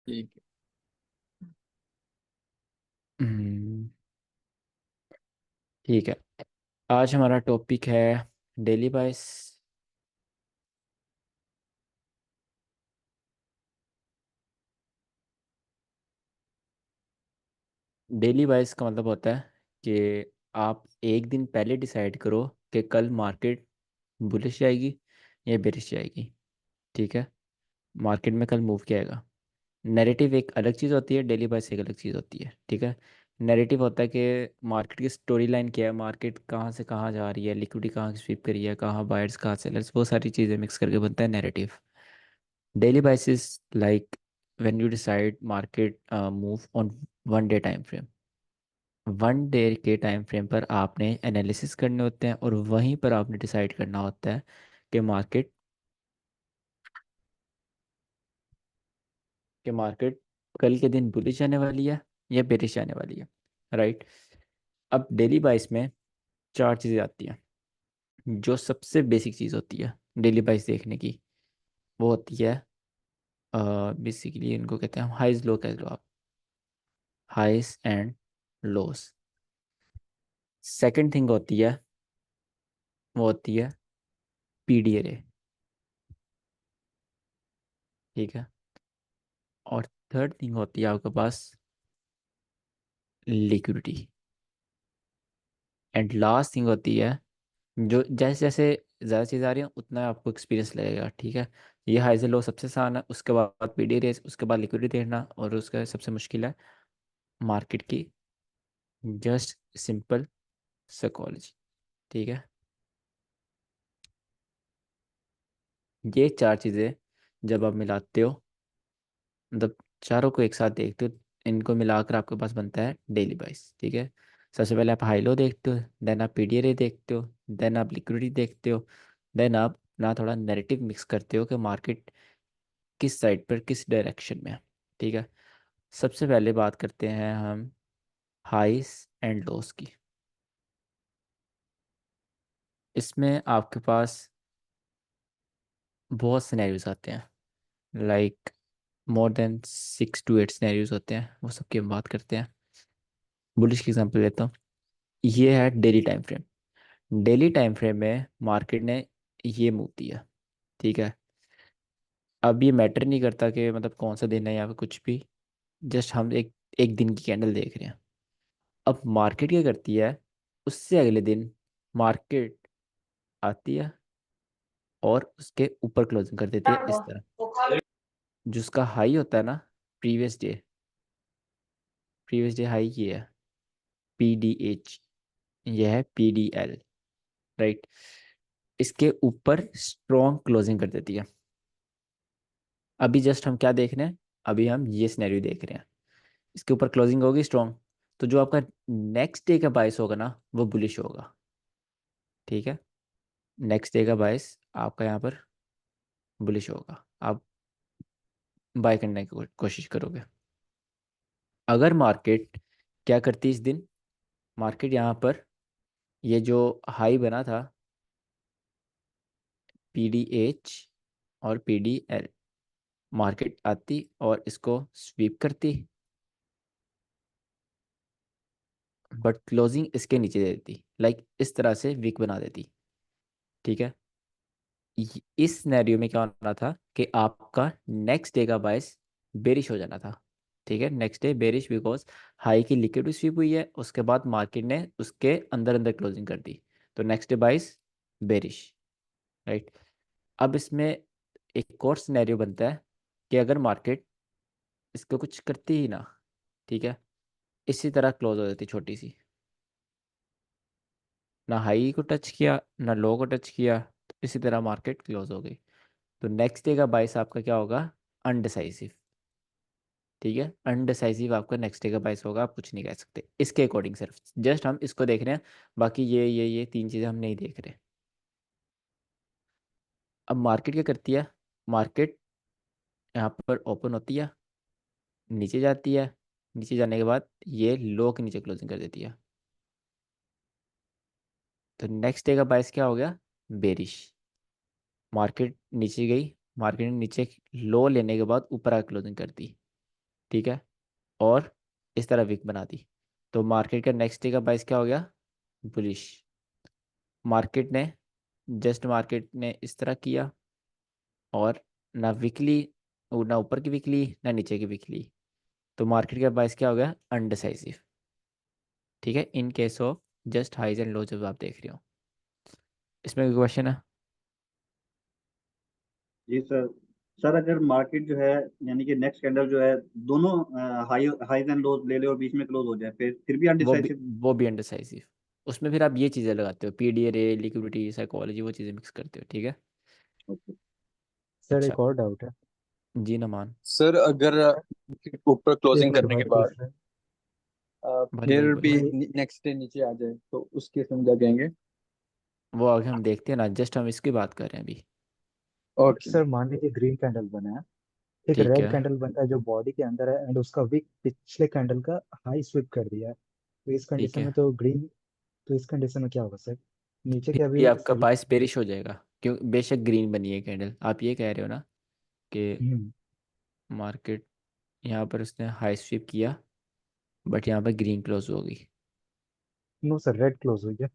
ठीक हम्म, ठीक है। आज हमारा टॉपिक है डेली बाइस। डेली बाइस का मतलब होता है कि आप एक दिन पहले डिसाइड करो कि कल मार्केट बुलिश जाएगी या बेरिश जाएगी। ठीक है। मार्केट में कल मूव क्या आएगा। नैरेटिव एक अलग चीज़ होती है, डेली बाइस एक अलग चीज़ होती है। ठीक है। नैरेटिव होता है कि मार्केट की स्टोरी लाइन क्या है, मार्केट कहाँ से कहाँ जा रही है, लिक्विडिटी कहाँ की स्वीप करी है, कहाँ बायर्स कहाँ सेलर्स, वो सारी चीज़ें मिक्स करके बनता है narrative. Daily basis like when you decide market move on 1 day time frame। 1 day के टाइम फ्रेम पर आपने एनालिसिस करने होते हैं और वहीं पर आपने डिसाइड करना होता है कि मार्केट कल के दिन बुलिश आने वाली है या बेरिश आने वाली है। राइट। अब डेली बाइस में चार चीज़ें आती हैं। जो सबसे बेसिक चीज़ होती है डेली बाइस देखने की, वो होती है बेसिकली इनको कहते हैं हाइज लो, कह लो आप, हाइस एंड लोस। सेकंड थिंग होती है, वो होती है पीडी रे। ठीक है। और थर्ड थिंग होती है आपके पास लिक्विडिटी। एंड लास्ट थिंग होती है, जो जैसे जैसे ज़्यादा चीज़ आ रही है उतना आपको एक्सपीरियंस लगेगा। ठीक है। ये हाई से लो सबसे आसान है, उसके बाद पीडी रेस, उसके बाद लिक्विडिटी देखना, और उसका सबसे मुश्किल है मार्केट की जस्ट सिंपल साइकोलॉजी। ठीक है। ये चार चीज़ें जब आप मिलाते हो, मतलब चारों को एक साथ देखते हो, इनको मिलाकर आपके पास बनता है डेली बाइस। ठीक है। सबसे पहले आप हाई लो देखते हो, देन आप पीडीआर देखते हो, देन आप लिक्विडिटी देखते हो, देन आप ना थोड़ा नैरेटिव मिक्स करते हो कि मार्केट किस साइड पर किस डायरेक्शन में है। ठीक है। सबसे पहले बात करते हैं हम हाइस एंड लोस की। इसमें आपके पास बहुत सिनेरियोज आते हैं, like more than 6 to 8 scenarios होते हैं, वो सबकी हम बात करते हैं। बुलिश की एग्जांपल लेता हूँ। ये है daily time frame. Daily time frame में मार्केट ने ये मूव दिया। ठीक है। अब ये मैटर नहीं करता कि मतलब कौन सा दिन है या फिर कुछ भी, जस्ट हम एक एक दिन की कैंडल देख रहे हैं। अब मार्केट क्या करती है, उससे अगले दिन मार्केट आती है और उसके ऊपर क्लोजिंग कर देती है इस तरह। जिसका हाई होता है ना, previous day, previous day high ये है PDH, यह है PDL। राइट। इसके ऊपर स्ट्रॉन्ग क्लोजिंग कर देती है। अभी जस्ट हम क्या देख रहे हैं, अभी हम ये सिनेरियो देख रहे हैं, इसके ऊपर क्लोजिंग होगी स्ट्रॉन्ग, तो जो आपका नेक्स्ट डे का बाइस होगा ना वो बुलिश होगा। ठीक है। नेक्स्ट डे का बाइस आपका यहाँ पर बुलिश होगा, आप बाय करने की कोशिश करोगे। अगर मार्केट क्या करती इस दिन, मार्केट यहाँ पर ये जो हाई बना था PDH और PDL, मार्केट आती और इसको स्वीप करती, बट क्लोजिंग इसके नीचे दे देती, लाइक इस तरह से वीक बना देती। ठीक है। इस सिनेरियो में क्या होना था कि आपका नेक्स्ट डे का बाइस बेरिश हो जाना था। ठीक है। Next day bearish because high की लिक्विड स्वीप हुई है, उसके बाद मार्केट ने उसके अंदर अंदर क्लोजिंग कर दी, तो नेक्स्ट डे बाइस बेरिश। राइट। अब इसमें एक और सिनेरियो बनता है कि अगर मार्केट इसको कुछ करती ही ना, ठीक है, इसी तरह क्लोज हो जाती छोटी सी, ना हाई को टच किया ना लो को टच किया, तो इसी तरह मार्केट क्लोज हो गई। तो नेक्स्ट डे का बाइस आपका क्या होगा, अनडिसाइसिव। ठीक है। अनडिसाइसिव आपका नेक्स्ट डे का बाइस होगा, आप कुछ नहीं कह सकते इसके अकॉर्डिंग, सिर्फ जस्ट हम इसको देख रहे हैं, बाकी ये तीन चीज़ें हम नहीं देख रहे। अब मार्केट क्या करती है, मार्केट यहाँ पर ओपन होती है, नीचे जाती है, नीचे जाने के बाद ये लो के नीचे क्लोजिंग कर देती है, तो नेक्स्ट डे का बाइस क्या हो गया, बेरिश। मार्केट नीचे गई, मार्केट ने नीचे लो लेने के बाद ऊपर आकर क्लोजिंग कर दी, ठीक है, और इस तरह विक बना दी, तो मार्केट का नेक्स्ट डे का प्राइस क्या हो गया, बुलिश। मार्केट ने मार्केट ने इस तरह किया, और ना वीकली, ना ऊपर की वीकली ना नीचे की वीकली, तो मार्केट का प्राइस क्या हो गया, अनडिसाइसिव। ठीक है, in case of just highs and low जब आप देख रहे हो। इसमें कोई क्वेश्चन है? जी सर। सर अगर मार्केट जो है, यानी कि नेक्स्ट कैंडल जो है, दोनों हाईज एंड लोज ले ले और बीच में क्लोज हो जाए, फिर भी वो भी अनडिसाइसिव। वो भी अनडिसाइसिव। उसमें फिर आप ये चीज़ें लगाते हो, पीडीआर, लिक्विडिटी, साइकोलॉजी, वो चीज़ें मिक्स करते हो। ठीक है। ओके। सर अच्छा। एक और डाउट है। जी नमान। सर अगर ऊपर एक क्लोजिंग मिनट करने के भाई बाद पूछ रहे हैं। भारी भाई फिर भी बोलिए। भाई नेक्स्ट डे नीचे आ जाए तो उस केस में क्या कहेंगे? वो आगे हम देखते हैं ना, जस्ट हम इसकी बात कर रहे हैं अभी। ओके। सर मान लीजिए ग्रीन कैंडल बना है, एक ठीक रेड है। कैंडल बनता है जो बॉडी के अंदर है, एंड उसका विक पिछले कैंडल का हाई स्वीप कर दिया है, तो इस ठीक कंडीशन है, में तो ग्रीन, तो इस कंडीशन में क्या होगा सर? नीचे फिर क्या भी भी आपका बायस बेरिश हो जाएगा, क्यों? बेशक ग्रीन बनी है कैंडल, आप ये कह रहे हो ना कि हम्म। मार्केट यहाँ पर उसने हाई स्वीप किया, बट यहाँ पर ग्रीन क्लोज होगी, नो सर, रेड क्लोज हुई है।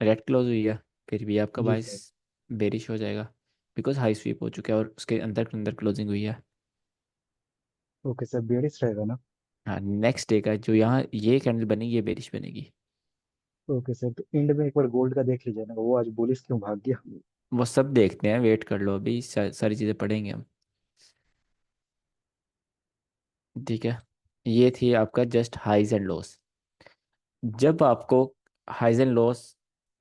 रेड क्लोज हुई है, फिर भी आपका जी बायस सर। बेरिश हो जाएगा, बिकॉज हाई स्वीप हो चुका है और उसके अंदर अंदर क्लोजिंग हुई है। ओके सर, बेयरिश रहेगा ना? हाँ, नेक्स्ट डे का जो यहाँ ये कैंडल बनेगी, ये बेरिश बनेगी। ओके सर, तो एंड में एक बार गोल्ड का देख लीजिए ना, वो आज बुलिस क्यों भाग गया? वो सब देखते हैं, वेट कर लो, अभी सारी चीज़ें पढ़ेंगे हम। ठीक है, ये थी आपका जस्ट हाइज एंड लॉस। जब आपको हाइज एंड लॉस,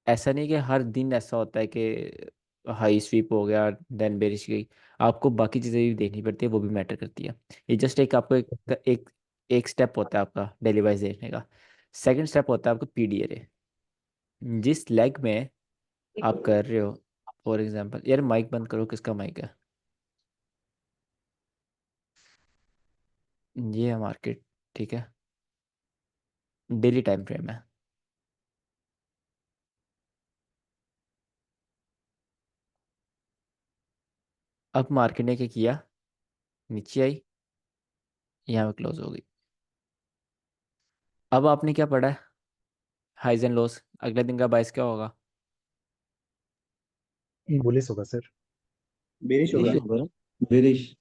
ऐसा नहीं कि हर दिन ऐसा होता है कि हाई स्वीप हो गया देन बेरिश गई, आपको बाकी चीज़ें भी देखनी पड़ती है, वो भी मैटर करती है। ये जस्ट एक आपको एक स्टेप होता है आपका डेली वाइज देखने का। सेकंड स्टेप होता है आपका पीडीआर, जिस लेग में आप कर रहे हो। फॉर एग्जांपल, यार माइक बंद करो, किसका माइक है? ये है मार्केट। ठीक है, डेली टाइम फ्रेम है। अब मार्केट ने क्या किया, नीचे आई, यहाँ पे क्लोज हो गई। अब आपने क्या पढ़ा है, हाइज एंड लॉस, अगले दिन का बाइस क्या होगा? बुलिस होगा सर। बेरिश ठीक होगा। है, बेरिश।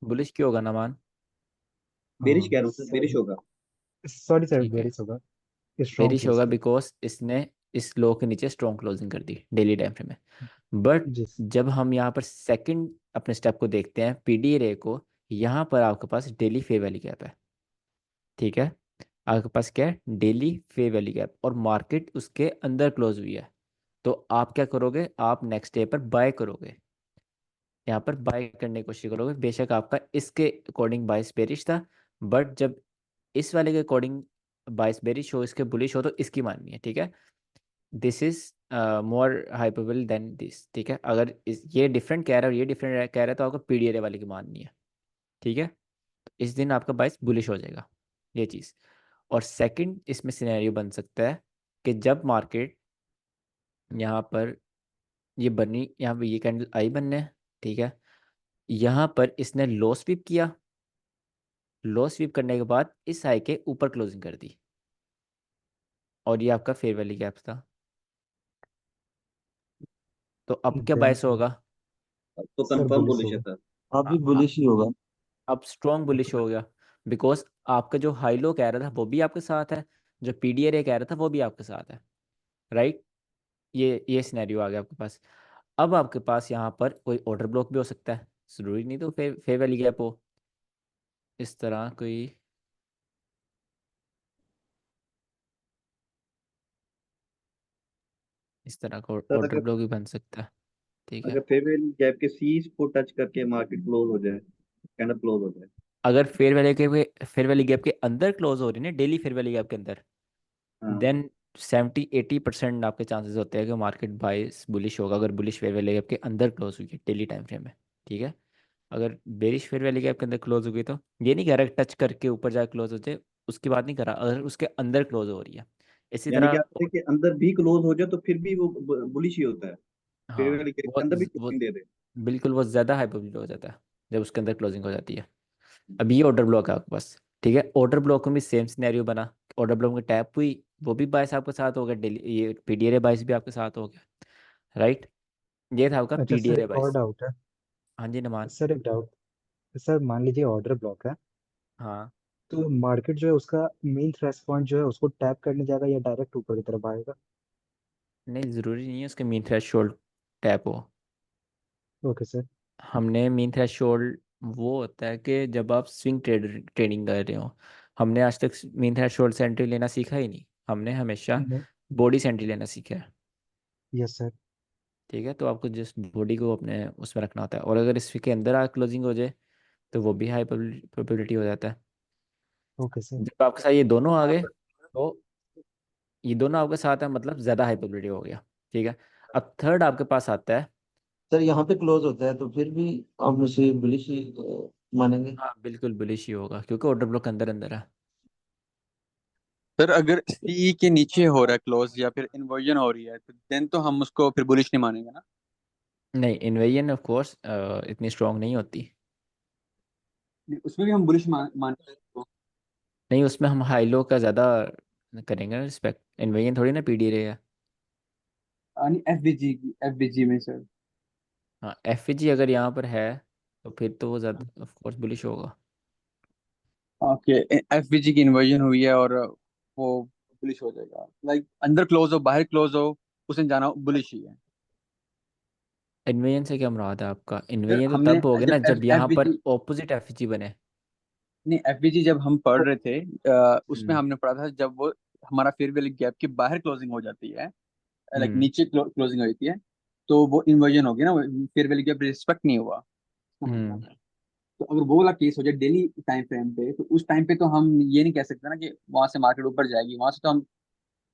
बुलिश क्यों होगा नामान? बेरिश कह हाँ रहा हूँ सर, सर, बेरिश होगा। सॉरी सर, ठीक है, बेयरिश होगा, स्ट्रॉन्ग बेरिश थी होगा इसकी। बिकॉज इसने इस लो के नीचे स्ट्रॉन्ग क्लोजिंग कर दी डेली टाइम फ्रेम में। बट जी। जब हम यहाँ पर सेकंड अपने स्टेप को देखते हैं, पीडी रे को, यहाँ पर आपके पास डेली फेयर वैली गैप है। ठीक है, आपके पास क्या है, डेली फेयर वैली गैप, और मार्केट उसके अंदर क्लोज हुई है। तो आप क्या करोगे, आप नेक्स्ट डे पर बाय करोगे, यहाँ पर बाय करने की कोशिश करोगे। बेशक आपका इसके अकॉर्डिंग बाइस बेरिश था, बट जब इस वाले के अकॉर्डिंग बाइस बेरिश हो, इसके बुलिश हो, तो इसकी माननी है। ठीक है, this is more hypeable than this. ठीक है, अगर ये डिफरेंट कह रहा है और ये डिफरेंट कह रहा है, तो आपको पीडीआर वाले की माननी है। ठीक है, तो इस दिन आपका बाइस बुलिश हो जाएगा, ये चीज़। और सेकंड इसमें सिनेरियो बन सकता है कि जब मार्केट यहाँ पर ये बनी, यहाँ पे ये कैंडल आई बनने, ठीक है, यहाँ पर इसने लो स्वीप किया, लो स्वीप करने के बाद इस हाई के ऊपर क्लोजिंग कर दी, और ये आपका फेयर वैली गैप था। तो अब क्या देन बायस होगा? तो सर कंफर्म बुलिस बुलिश है होगा। सर। आप आ- भी आ- बुलिश ही होगा। अब स्ट्रॉन्ग बुलिश हो गया, बिकॉज आपका जो हाई लो कह रहा था वो भी आपके साथ है, जो पीडीआर कह रहा था वो भी आपके साथ है। राइट, ये सिनेरियो आ गया आपके पास। अब आपके पास यहाँ पर कोई ऑर्डर ब्लॉक भी हो सकता है, जरूरी नहीं तो फेयर वैली गैप हो। इस तरह कोई, इस तरह का सर ऑर्डर अगर ब्लॉक भी बन सकता है। ठीक है, अगर फेवरेट गैप के सीज को टच करके मार्केट क्लोज हो जाए, कैंडल क्लोज हो जाए। अगर फेयर वैली गैप के अंदर क्लोज हो रही है ना, डेली फेयर वैली गैप के अंदर, हाँ। देन 70-80% आपके चांसेस होते हैं कि मार्केट बाइस बुलिश होगा, अगर बुलिश फेयर वैली गैप के अंदर क्लोज हुई है डेली टाइम फ्रेम में। ठीक है, अगर बेरिश फेयर वैली गैप के अंदर क्लोज हो गई, तो ये नहीं कह रहा टच करके ऊपर जाके क्लोज हो जाए, उसकी बात नहीं कर रहा, अगर उसके अंदर क्लोज हो रही है। इसी यानी कि तरह आप देखिए अंदर भी क्लोज हो जाए तो फिर भी वो बुलिश ही होता है। हाँ, फेवरेट गैप वो के अंदर भी वो क्लोजिंग दे दे। बिल्कुल वो ज़्यादा हाइपरबोलिक हो जाता है जब उसके अंदर क्लोजिंग हो जाती है। अब ये ऑर्डर ब्लॉक है आपके पास, ठीक है। ऑर्डर ब्लॉक में भी सेम सिनेरियो बना, ऑर्डर ब्लॉक में टैप हुई, वो भी बायस आपके साथ हो गया, डेली ये पीडीआर बायस भी आपके साथ हो गया, राइट। ये था आपका अच्छा सर, पीडीआर एक और बायस। डाउट है। हाँ जी नमान। सर एक डाउट, सर मान लीजिए ऑर्डर ब्लॉक है, हाँ, तो मार्केट जो है उसका मेन थ्रेश पॉइंट जो है उसको टैप करने जाएगा या डायरेक्ट ऊपर की तरफ आएगा? नहीं ज़रूरी नहीं है उसके मीन थ्रेशोल्ड टैप हो। Okay sir. हमने मीन थ्रेशोल्ड वो होता है कि जब आप स्विंग ट्रेडिंग कर रहे हो, हमने आज तक मीन थ्रेशोल्ड से एंट्री लेना सीखा ही नहीं, हमने हमेशा नहीं। बॉडी से एंट्री लेना सीखा है, यस सर। ठीक है। तो आपको जस्ट बॉडी को अपने उसमें रखना होता है, और अगर इस के अंदर आग क्लोजिंग हो जाए तो वो भी हाई प्रोबेबिलिटी हो जाता है। Okay sir. जब आपके साथ ये दोनों आ गए तो ये दोनों आपके साथ है, मतलब ज़्यादा हाई प्रोबेबिलिटी हो गया, ठीक है। अब थर्ड आपके पास आता है। सर यहाँ पे क्लोज होता है तो फिर भी हम उसे बुलिश ही मानेंगे। हाँ बिल्कुल बुलिश ही होगा, क्योंकि ऑर्डर ब्लॉक अंदर अंदर है। सर अगर सी के नीचे हो रहा है क्लोज या फिर इन्वर्जन हो रही है तो देन तो हम उसको फिर बुलिश नहीं मानेंगे ना। नहीं, इन्वेजन ऑफ कोर्स इतनी स्ट्रांग नहीं होती। नहीं, उसमें भी हम बुलिश मानते हैं। नहीं, उसमें हम हाई लो का ज़्यादा करेंगे ना रिस्पेक्ट, इन्वेजन थोड़ी ना पीडी रहेगा। नहीं एफबीजी में सर। हाँ एफ अगर यहाँ पर है तो फिर तो वो ज़्यादा ऑफ कोर्स बुलिश होगा। ओके, एफबीजी की इन्वर्जन हुई है और वो बुलिश हो जाएगा, लाइक अंदर क्लोज हो बाहर क्लोज हो उसने जाना बुलिश ही है। इन्वेजन से क्या मुराद है आपका? सर इन्वेजन तो हमने तब हो गया जब ना जब यहाँ पर एफबीजी ऑपोजिट एफ बने। नहीं एफबीजी जब हम पढ़ रहे थे उसमें हम्म हमने पढ़ा था जब वो हमारा फेयर वैल्यू गैप के बाहर क्लोजिंग हो जाती है, लाइक हम्म नीचे क्लोजिंग हो जाती है, तो वो इन्वर्जन हो गया ना, फेयर वैल्यू गैप रिस्पेक्ट नहीं हुआ, इसका हम्म। मतलब है। तो अगर वो वाला केस हो जाए डेली टाइम फ्रेम पे तो उस टाइम पे तो हम ये नहीं कह सकते ना कि वहां से मार्केट ऊपर जाएगी, वहां से तो हम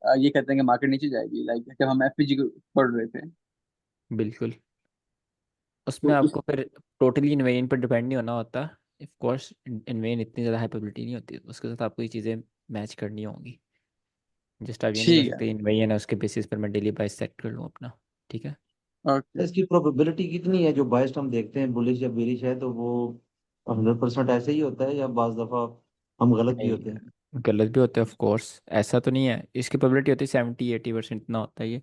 ये कहते हैं कि मार्केट नीचे जाएगी, लाइक जब हम एफपीजी को पढ़ रहे थे। बिल्कुल, उसमें तो उस आपको फिर टोटली इन्वेजन पर डिपेंड नहीं होना होता। ऑफ कोर्स इन्वेजन इतनी ज़्यादा हाइपेबिलिटी नहीं होती, उसके साथ आपको ये चीज़ें मैच करनी होंगी। जस्ट आप ये नहीं कर ठीक है। सकते इन्वेजन है उसके बेसिस पर मैं डेली प्राइस सेट कर लूँ अपना, ठीक है। ओके। इसकी प्रोबेबिलिटी कितनी है? जो बायस्ड हम देखते हैं बुलिश या बेरिश है तो वो 100% ऐसे ही होता है या बाज दफा हम गलत भी होते हैं? नहीं, गलत भी होते हैं ऑफ कोर्स, ऐसा तो नहीं है। इसकी प्रोबेबिलिटी होती है 70-80% इतना होता है ये,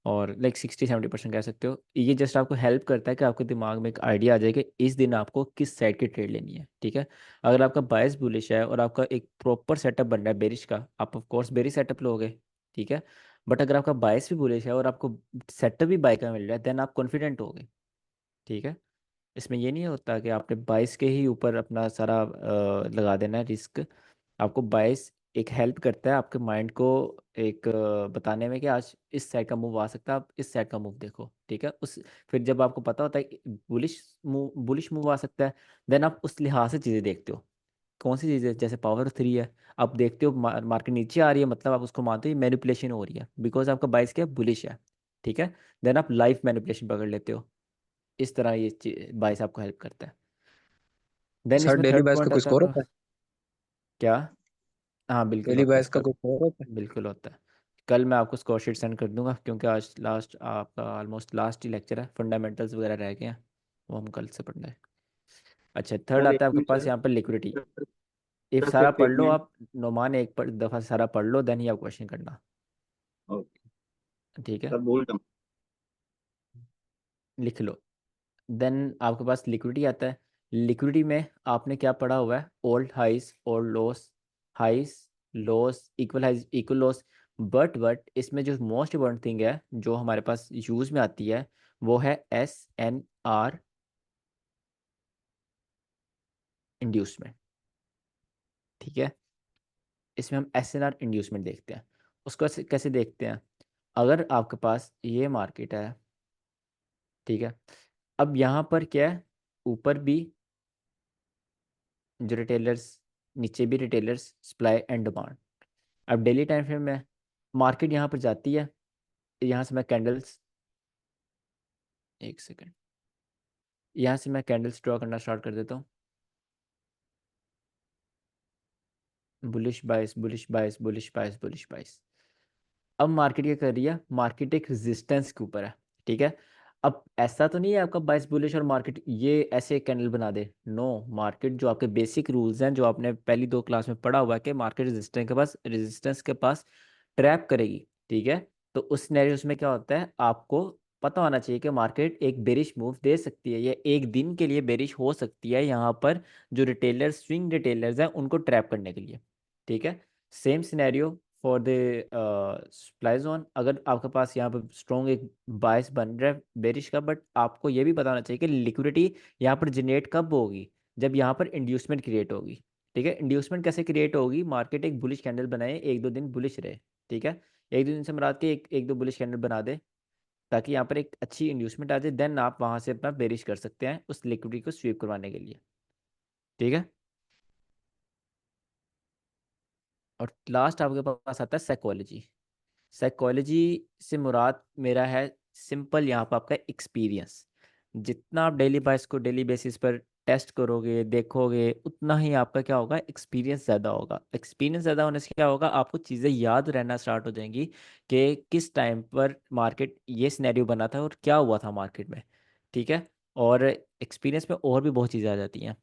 और लाइक 60-70% कह सकते हो। ये जस्ट आपको हेल्प करता है कि आपके दिमाग में एक आइडिया आ जाए कि इस दिन आपको किस साइड की ट्रेड लेनी है, ठीक है। अगर आपका बायस बुलिश है और आपका एक प्रॉपर सेटअप बन रहा है बेरिश का, आप ऑफ कोर्स बेरिश सेटअप लोगे, ठीक है। बट अगर आपका बायस भी बुलिश है और आपको सेटअप भी बाय का मिल रहा है, देन आप कॉन्फिडेंट होगे, ठीक है। इसमें ये नहीं होता कि आपने 22 के ही ऊपर अपना सारा लगा देना है रिस्क। आपको 22 एक हेल्प करता है आपके माइंड को एक बताने में कि आज इस साइड का मूव आ सकता है, आप इस साइड का मूव देखो, ठीक है। उस फिर जब आपको पता होता है कि बुलिश मूव आ सकता है, देन आप उस लिहाज से चीज़ें देखते हो। कौन सी चीज़ें? जैसे पावर 3 है, आप देखते हो मार्केट नीचे आ रही है, मतलब आप उसको मानते हो मैनिपुलेशन हो रही है, बिकॉज आपका बाइस क्या बुलिश है, ठीक है। देन आप लाइफ मैनिपुलेशन पकड़ लेते हो। इस तरह ये बाइस आपको हेल्प करता है। देन सर इसमें डेली थर्ड बायस का पॉइंट कोई आता है स्कोर आपका। होता है? क्या? हाँ बिल्कुल डेली होता है बायस का इसका, कोई स्कोर होता है? बिल्कुल होता है। कल मैं आपको स्कोर शीट सेंड कर दूंगा, क्योंकि आज लास्ट आपका ऑलमोस्ट लास्ट ही लेक्चर है, फंडामेंटल्स वगैरह रह गए हैं, वो हम कल से पढ़ना है। अच्छा, थर्ड सर एक आता है आपके मिनट पास सर, यहाँ पर लिक्विडिटी। इफ जस्ट सारा एक पढ़ एक लो मिनट। आप, नोमान एक दफ़ा सारा पढ़ लो, देन ही आप क्वेश्चन करना, ओके ठीक है। सर, बोल रहा हूँ। लिख लो। देन आपके पास लिक्विडिटी आता है। लिक्विडिटी में आपने क्या पढ़ा हुआ है? Old highs, old lows, highs lows, equal highs equal lows. But इसमें जो मोस्ट इम्पोर्टेंट थिंग है जो हमारे पास यूज में आती है, वो है SNR इंड्यूसमेंट, ठीक है। इसमें हम SNR इंड्यूसमेंट देखते हैं। उसको कैसे देखते हैं? अगर आपके पास ये मार्केट है, ठीक है। अब यहाँ पर क्या है? ऊपर भी जो रिटेलर्स, नीचे भी रिटेलर्स, सप्लाई एंड डिमांड। अब डेली टाइम फ्रेम में मार्केट यहाँ पर जाती है, यहाँ से मैं कैंडल्स, एक सेकेंड, यहाँ से मैं कैंडल्स ड्रॉ करना स्टार्ट कर देता हूँ। बुलिश बाइस, बुलिश बाइस, बुलिश बाइस, बुलिश बाइस। अब मार्केट क्या कर रही है? मार्केट एक रेजिस्टेंस के ऊपर है, ठीक है। अब ऐसा तो नहीं है आपका बाइस बुलिश और मार्केट ये ऐसे कैंडल बना दे, नो। मार्केट जो आपके बेसिक रूल्स हैं जो आपने पहली 2 क्लास में पढ़ा हुआ है कि मार्केट रेजिस्टेंस के पास ट्रैप करेगी, ठीक है। तो उस सिनेरियोस में क्या होता है, आपको पता होना चाहिए कि मार्केट एक बेरिश मूव दे सकती है या एक दिन के लिए बेरिश हो सकती है यहाँ पर, जो रिटेलर्स स्विंग रिटेलर्स हैं उनको ट्रैप करने के लिए, ठीक है। Same scenario for the supply zone. अगर आपके पास यहाँ पर स्ट्रॉन्ग एक बायस बन रहा है बेरिश का, बट आपको ये भी पता होना चाहिए कि लिक्विडिटी यहाँ पर जनरेट कब होगी, जब यहाँ पर इंड्यूसमेंट क्रिएट होगी, ठीक है। इंड्यूसमेंट कैसे क्रिएट होगी, मार्केट एक बुलिश कैंडल बनाए, 1-2 दिन बुलिश रहे, ठीक है। 1-2 दिन से मुराद के एक दो बुलिश कैंडल बना दे, ताकि यहाँ पर एक अच्छी इंड्यूसमेंट आ जाए, देन आप वहाँ से अपना बेरिश कर सकते हैं उस लिक्विडिटी को स्वीप करवाने के लिए, ठीक है। और लास्ट आपके पास आता है साइकोलॉजी। साइकोलॉजी से मुराद मेरा है सिंपल यहाँ पर आपका एक्सपीरियंस। जितना आप डेली बाइस को डेली बेसिस पर टेस्ट करोगे देखोगे, उतना ही आपका क्या होगा, एक्सपीरियंस ज़्यादा होगा। एक्सपीरियंस ज़्यादा होने से क्या होगा, आपको चीज़ें याद रहना स्टार्ट हो जाएंगी कि किस टाइम पर मार्केट ये सिनेरियो बना था और क्या हुआ था मार्केट में, ठीक है। और एक्सपीरियंस में और भी बहुत चीज़ें आ जाती हैं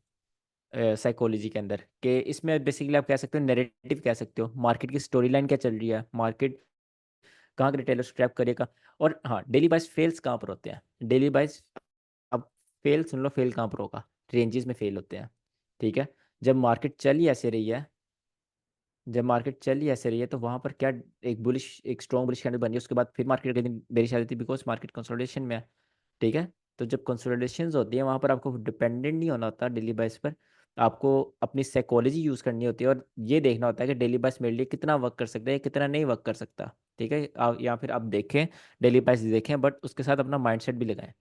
साइकोलॉजी के अंदर, कि इसमें बेसिकली आप कह सकते हो नैरेटिव कह सकते हो, मार्केट की स्टोरी लाइन क्या चल रही है, मार्केट कहाँ के रिटेलर स्क्रैप करेगा। और हाँ, डेली बाइस फेल्स कहाँ पर होते हैं, डेली बाइस, अब फेल सुन लो, फेल कहाँ पर होगा, रेंजेस में फेल होते हैं, ठीक है। जब मार्केट चल ही ऐसे रही है, जब मार्केट चल ही ऐसे रही है तो वहाँ पर क्या, एक स्ट्रॉन्ग बुलिश कैंडल बन रही है, उसके बाद फिर मार्केट अगले दिन बेरिश आ जाती है, बिकॉज मार्केट कंसोलिडेशन में है, ठीक है। तो जब कंसोलिडेशन होती है वहाँ पर आपको डिपेंडेंट नहीं होना होता डेली बाइस पर, आपको अपनी साइकोलॉजी यूज़ करनी होती है और ये देखना होता है कि डेली बाइस मेरे लिए कितना वर्क कर सकता है, कितना नहीं वर्क कर सकता, ठीक है। आप या फिर आप देखें, डेली बाइस देखें, बट उसके साथ अपना माइंडसेट भी लगाएं।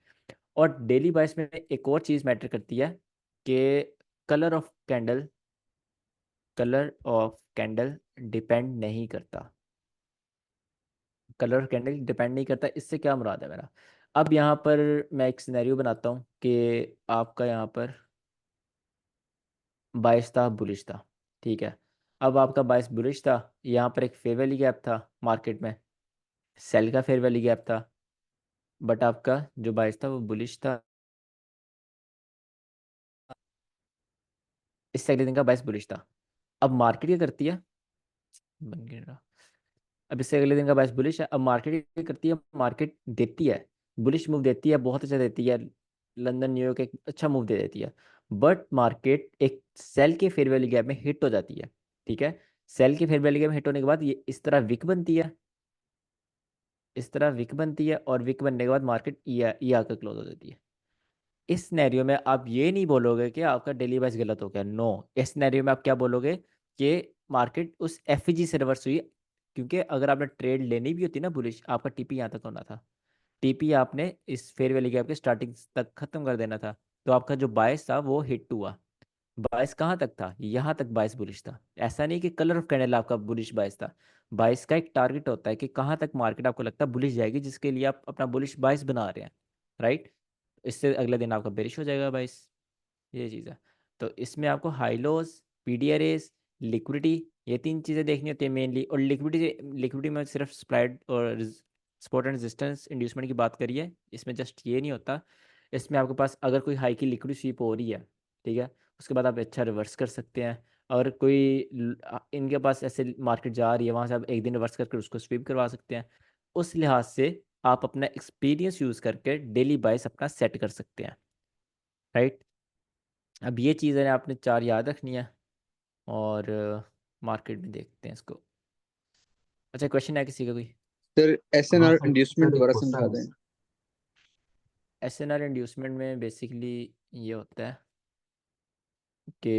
और डेली बाइस में एक और चीज़ मैटर करती है कि colour of candle, colour of candle depend नहीं करता, कलर ऑफ कैंडल डिपेंड नहीं करता। इससे क्या मुराद है मेरा, अब यहाँ पर मैं एक सिनेरियो बनाता हूँ कि आपका यहाँ पर बाइस था बुलिश था, ठीक है। अब आपका बाइस बुलिश था, यहाँ पर एक फेयर वैली गैप था मार्केट में, सेल का फेयर वैली गैप था, बट आपका जो बाइस था वो बुलिश था, इससे अगले दिन का बाइस बुलिश था। अब मार्केट क्या करती है, बन गया, अब इससे अगले दिन का बायस बुलिश है। अब मार्केट क्या करती है, मार्केट देती है, बुलिश मूव देती है, बहुत अच्छा देती है, लंदन न्यूयॉर्क एक अच्छा मूव दे देती है, बट मार्केट एक सेल के फेयर वैल्यू गैप में हिट हो जाती है, ठीक है। सेल के फेयर वैल्यू गैप में हिट होने के बाद ये इस तरह विक बनती है, इस तरह विक बनती है, और विक बनने के बाद मार्केट ई आकर क्लोज हो जाती है। इस सिनेरियो में आप ये नहीं बोलोगे कि आपका डेली वाइज गलत हो गया, नो। इस सिनेरियो में आप क्या बोलोगे कि मार्केट उस एफईजी से रिवर्स हुई, क्योंकि अगर आपने ट्रेड लेनी भी होती ना बुलिश, आपका टीपी यहाँ तक होना था, टीपी आपने इस फेयर वैली गैप के स्टार्टिंग तक खत्म कर देना था, तो आपका जो बायस था वो हिट हुआ। बायस कहाँ तक था, यहाँ तक बायस बुलिश था। ऐसा नहीं कि कलर ऑफ कैंडल आपका बुलिश बायस था, बायस का एक टारगेट होता है कि कहाँ तक मार्केट आपको लगता है बुलिश जाएगी, जिसके लिए आप अपना बुलिश बायस बना रहे हैं, राइट। इससे अगले दिन आपका बेरिश हो जाएगा बायस, ये चीज़ है। तो इसमें आपको हाई लोज, पीडी अरेज, लिक्विडिटी, ये 3 चीज़ें देखनी होती है मेनली। और लिक्विडिटी में सिर्फ स्प्लाइड और सपोर्ट एंड रेजिस्टेंस इंड्यूसमेंट की बात करिए, इसमें जस्ट ये नहीं होता। इसमें आपके पास अगर कोई हाई की लिक्विड स्वीप हो रही है, ठीक है, उसके बाद आप अच्छा रिवर्स कर सकते हैं। और कोई इनके पास ऐसे मार्केट जा रही है, वहाँ से आप एक दिन रिवर्स करके उसको स्वीप करवा सकते हैं। उस लिहाज से आप अपना एक्सपीरियंस यूज़ करके डेली बाइस अपना सेट कर सकते हैं, राइट। अब ये चीज़ें आपने 4 याद रखनी है, और मार्केट में देखते हैं इसको। अच्छा, क्वेश्चन है किसी का कोई? सर हाँ एसएनआर इंड्यूसमेंट सर, एक दोबारा समझा क्वेश्चन दें। है। एसएनआर इंड्यूसमेंट में बेसिकली ये होता है कि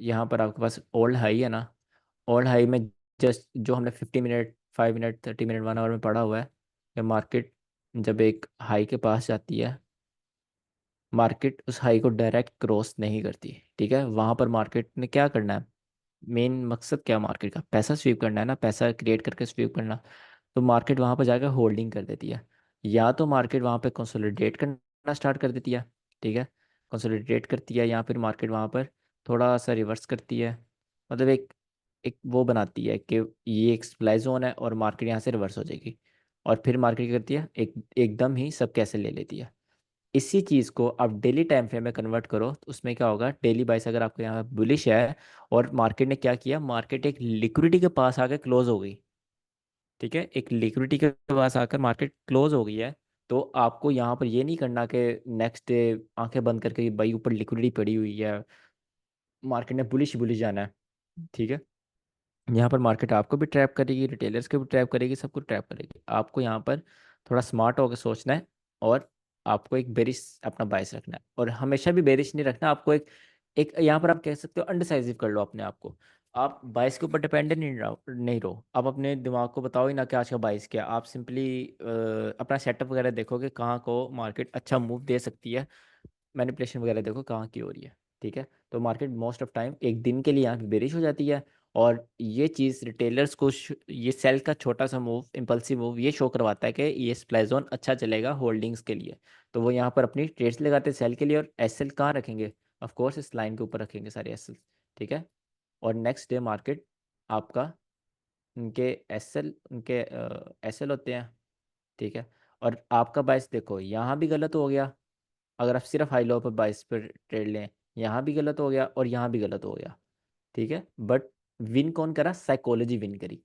यहाँ पर आपके पास ओल्ड हाई है ना, ओल्ड हाई में जस्ट जो हमने 50 मिनट, 5 मिनट, 30 मिनट, 1 आवर में पढ़ा हुआ है कि मार्केट जब एक हाई के पास जाती है, मार्केट उस हाई को डायरेक्ट क्रॉस नहीं करती, ठीक है। वहाँ पर मार्केट ने क्या करना है, मेन मकसद क्या है मार्केट का, पैसा स्वीप करना है ना, पैसा क्रिएट करके स्वीप करना। तो मार्केट वहाँ पर जाकर होल्डिंग कर देती है, या तो मार्केट वहाँ पे कंसोलिडेट करना स्टार्ट कर देती है, ठीक है, कंसोलिडेट करती है, या फिर मार्केट वहाँ पर थोड़ा सा रिवर्स करती है, मतलब एक एक वो बनाती है कि ये एक सप्लाई जोन है और मार्केट यहाँ से रिवर्स हो जाएगी, और फिर मार्केट क्या करती है, एकदम ही सब कैसे ले लेती है। इसी चीज़ को आप डेली टाइम फ्रेम में कन्वर्ट करो तो उसमें क्या होगा, डेली बाइस अगर आपके यहाँ बुलिश है और मार्केट ने क्या किया, मार्केट एक लिक्विडिटी के पास आकर क्लोज हो गई, ठीक है, एक लिक्विडिटी के पास आकर मार्केट क्लोज हो गई है, तो आपको यहाँ पर ये नहीं करना कि नेक्स्ट डे आंखें बंद करके भाई ऊपर लिक्विडिटी पड़ी हुई है, मार्केट ने बुलिश बुलिश जाना है, ठीक है। यहाँ पर मार्केट आपको भी ट्रैप करेगी, रिटेलर्स को भी ट्रैप करेगी, सबको ट्रैप करेगी। आपको यहाँ पर थोड़ा स्मार्ट होकर सोचना है और आपको एक बेरिश अपना बायस रखना है, और हमेशा भी बेरिश नहीं रखना आपको। एक एक यहाँ पर आप कह सकते हो अनडिसाइसिव कर लो अपने आप को। आप बायस के ऊपर डिपेंडेंट नहीं रहो। आप अपने दिमाग को बताओ ही ना कि आज का बायस क्या है। आप सिंपली अपना सेटअप वगैरह देखो कि कहाँ को मार्केट अच्छा मूव दे सकती है, मैनिपुलेशन वगैरह देखो कहाँ की हो रही है, ठीक है। तो मार्केट मोस्ट ऑफ टाइम एक दिन के लिए यहाँ पे बेरिश हो जाती है, और ये चीज़ रिटेलर्स को ये सेल का छोटा सा मूव, इम्पल्सिव मूव, ये शो करवाता है कि ये सप्लाई जोन अच्छा चलेगा होल्डिंग्स के लिए। तो वो यहाँ पर अपनी ट्रेड्स लगाते हैं सेल के लिए, और एसएल कहाँ रखेंगे, ऑफ कोर्स इस लाइन के ऊपर रखेंगे सारे एसएल, ठीक है। और नेक्स्ट डे मार्केट आपका, उनके एसएल, उनके एसएल होते हैं, ठीक है। और आपका बाइस देखो यहाँ भी गलत हो गया, अगर आप सिर्फ हाई लो पर बाइस पर ट्रेड लें, यहाँ भी गलत हो गया और यहाँ भी गलत हो गया, ठीक है। बट विन कौन करा, साइकोलॉजी विन करी,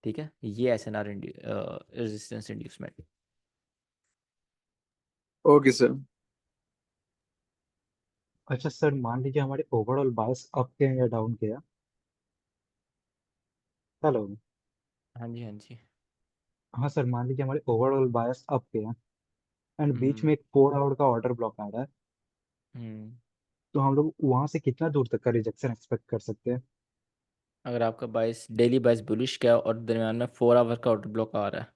ठीक है। ये S N R resistance inducement. Okay sir. अच्छा सर, मान लीजिए हमारे ओवरऑल बायस अप के या डाउन के हैं। हेलो। हाँ जी, हाँ जी। हाँ सर, मान लीजिए हमारे ओवरऑल बायस अप के हैं एंड बीच हम्म। में एक 4 आवर का ऑर्डर ब्लॉक आ रहा है, हम्म। तो हम लोग वहां से कितना दूर तक का रिजेक्शन एक्सपेक्ट कर सकते हैं? अगर आपका बाइस डेली बाइस बुलिश का है और दरम्यान में 4 आवर का ऑर्डर ब्लॉक आ रहा है,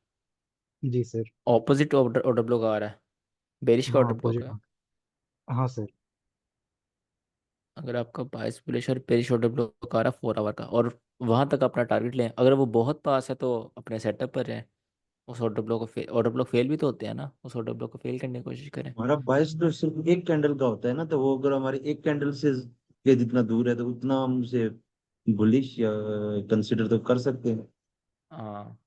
जी sir. Opposite order order block आ रहा है, बेरिश का हाँ ऑर्डर ब्लॉक अपोजिट। है। हाँ सर। अगर आपका बाइस बुलिश और बेरिश ऑर्डर ब्लॉक आ रहा है 4 आवर का, और वहां तक अपना टारगेट लें, अगर वो बहुत पास है तो अपने सेटअप पर रहें। उस ऑर्डर ब्लॉक फेल भी तो होते हैं ना, उस ऑर्डर ब्लॉक को फेल करने की कोशिश करें। हमारा बाइस तो सिर्फ एक कैंडल का होता है ना, तो वो अगर हमारे एक कैंडल से के जितना दूर है तो उतना हम उसे बुलिश या कंसिडर तो कर सकते हैं। हाँ,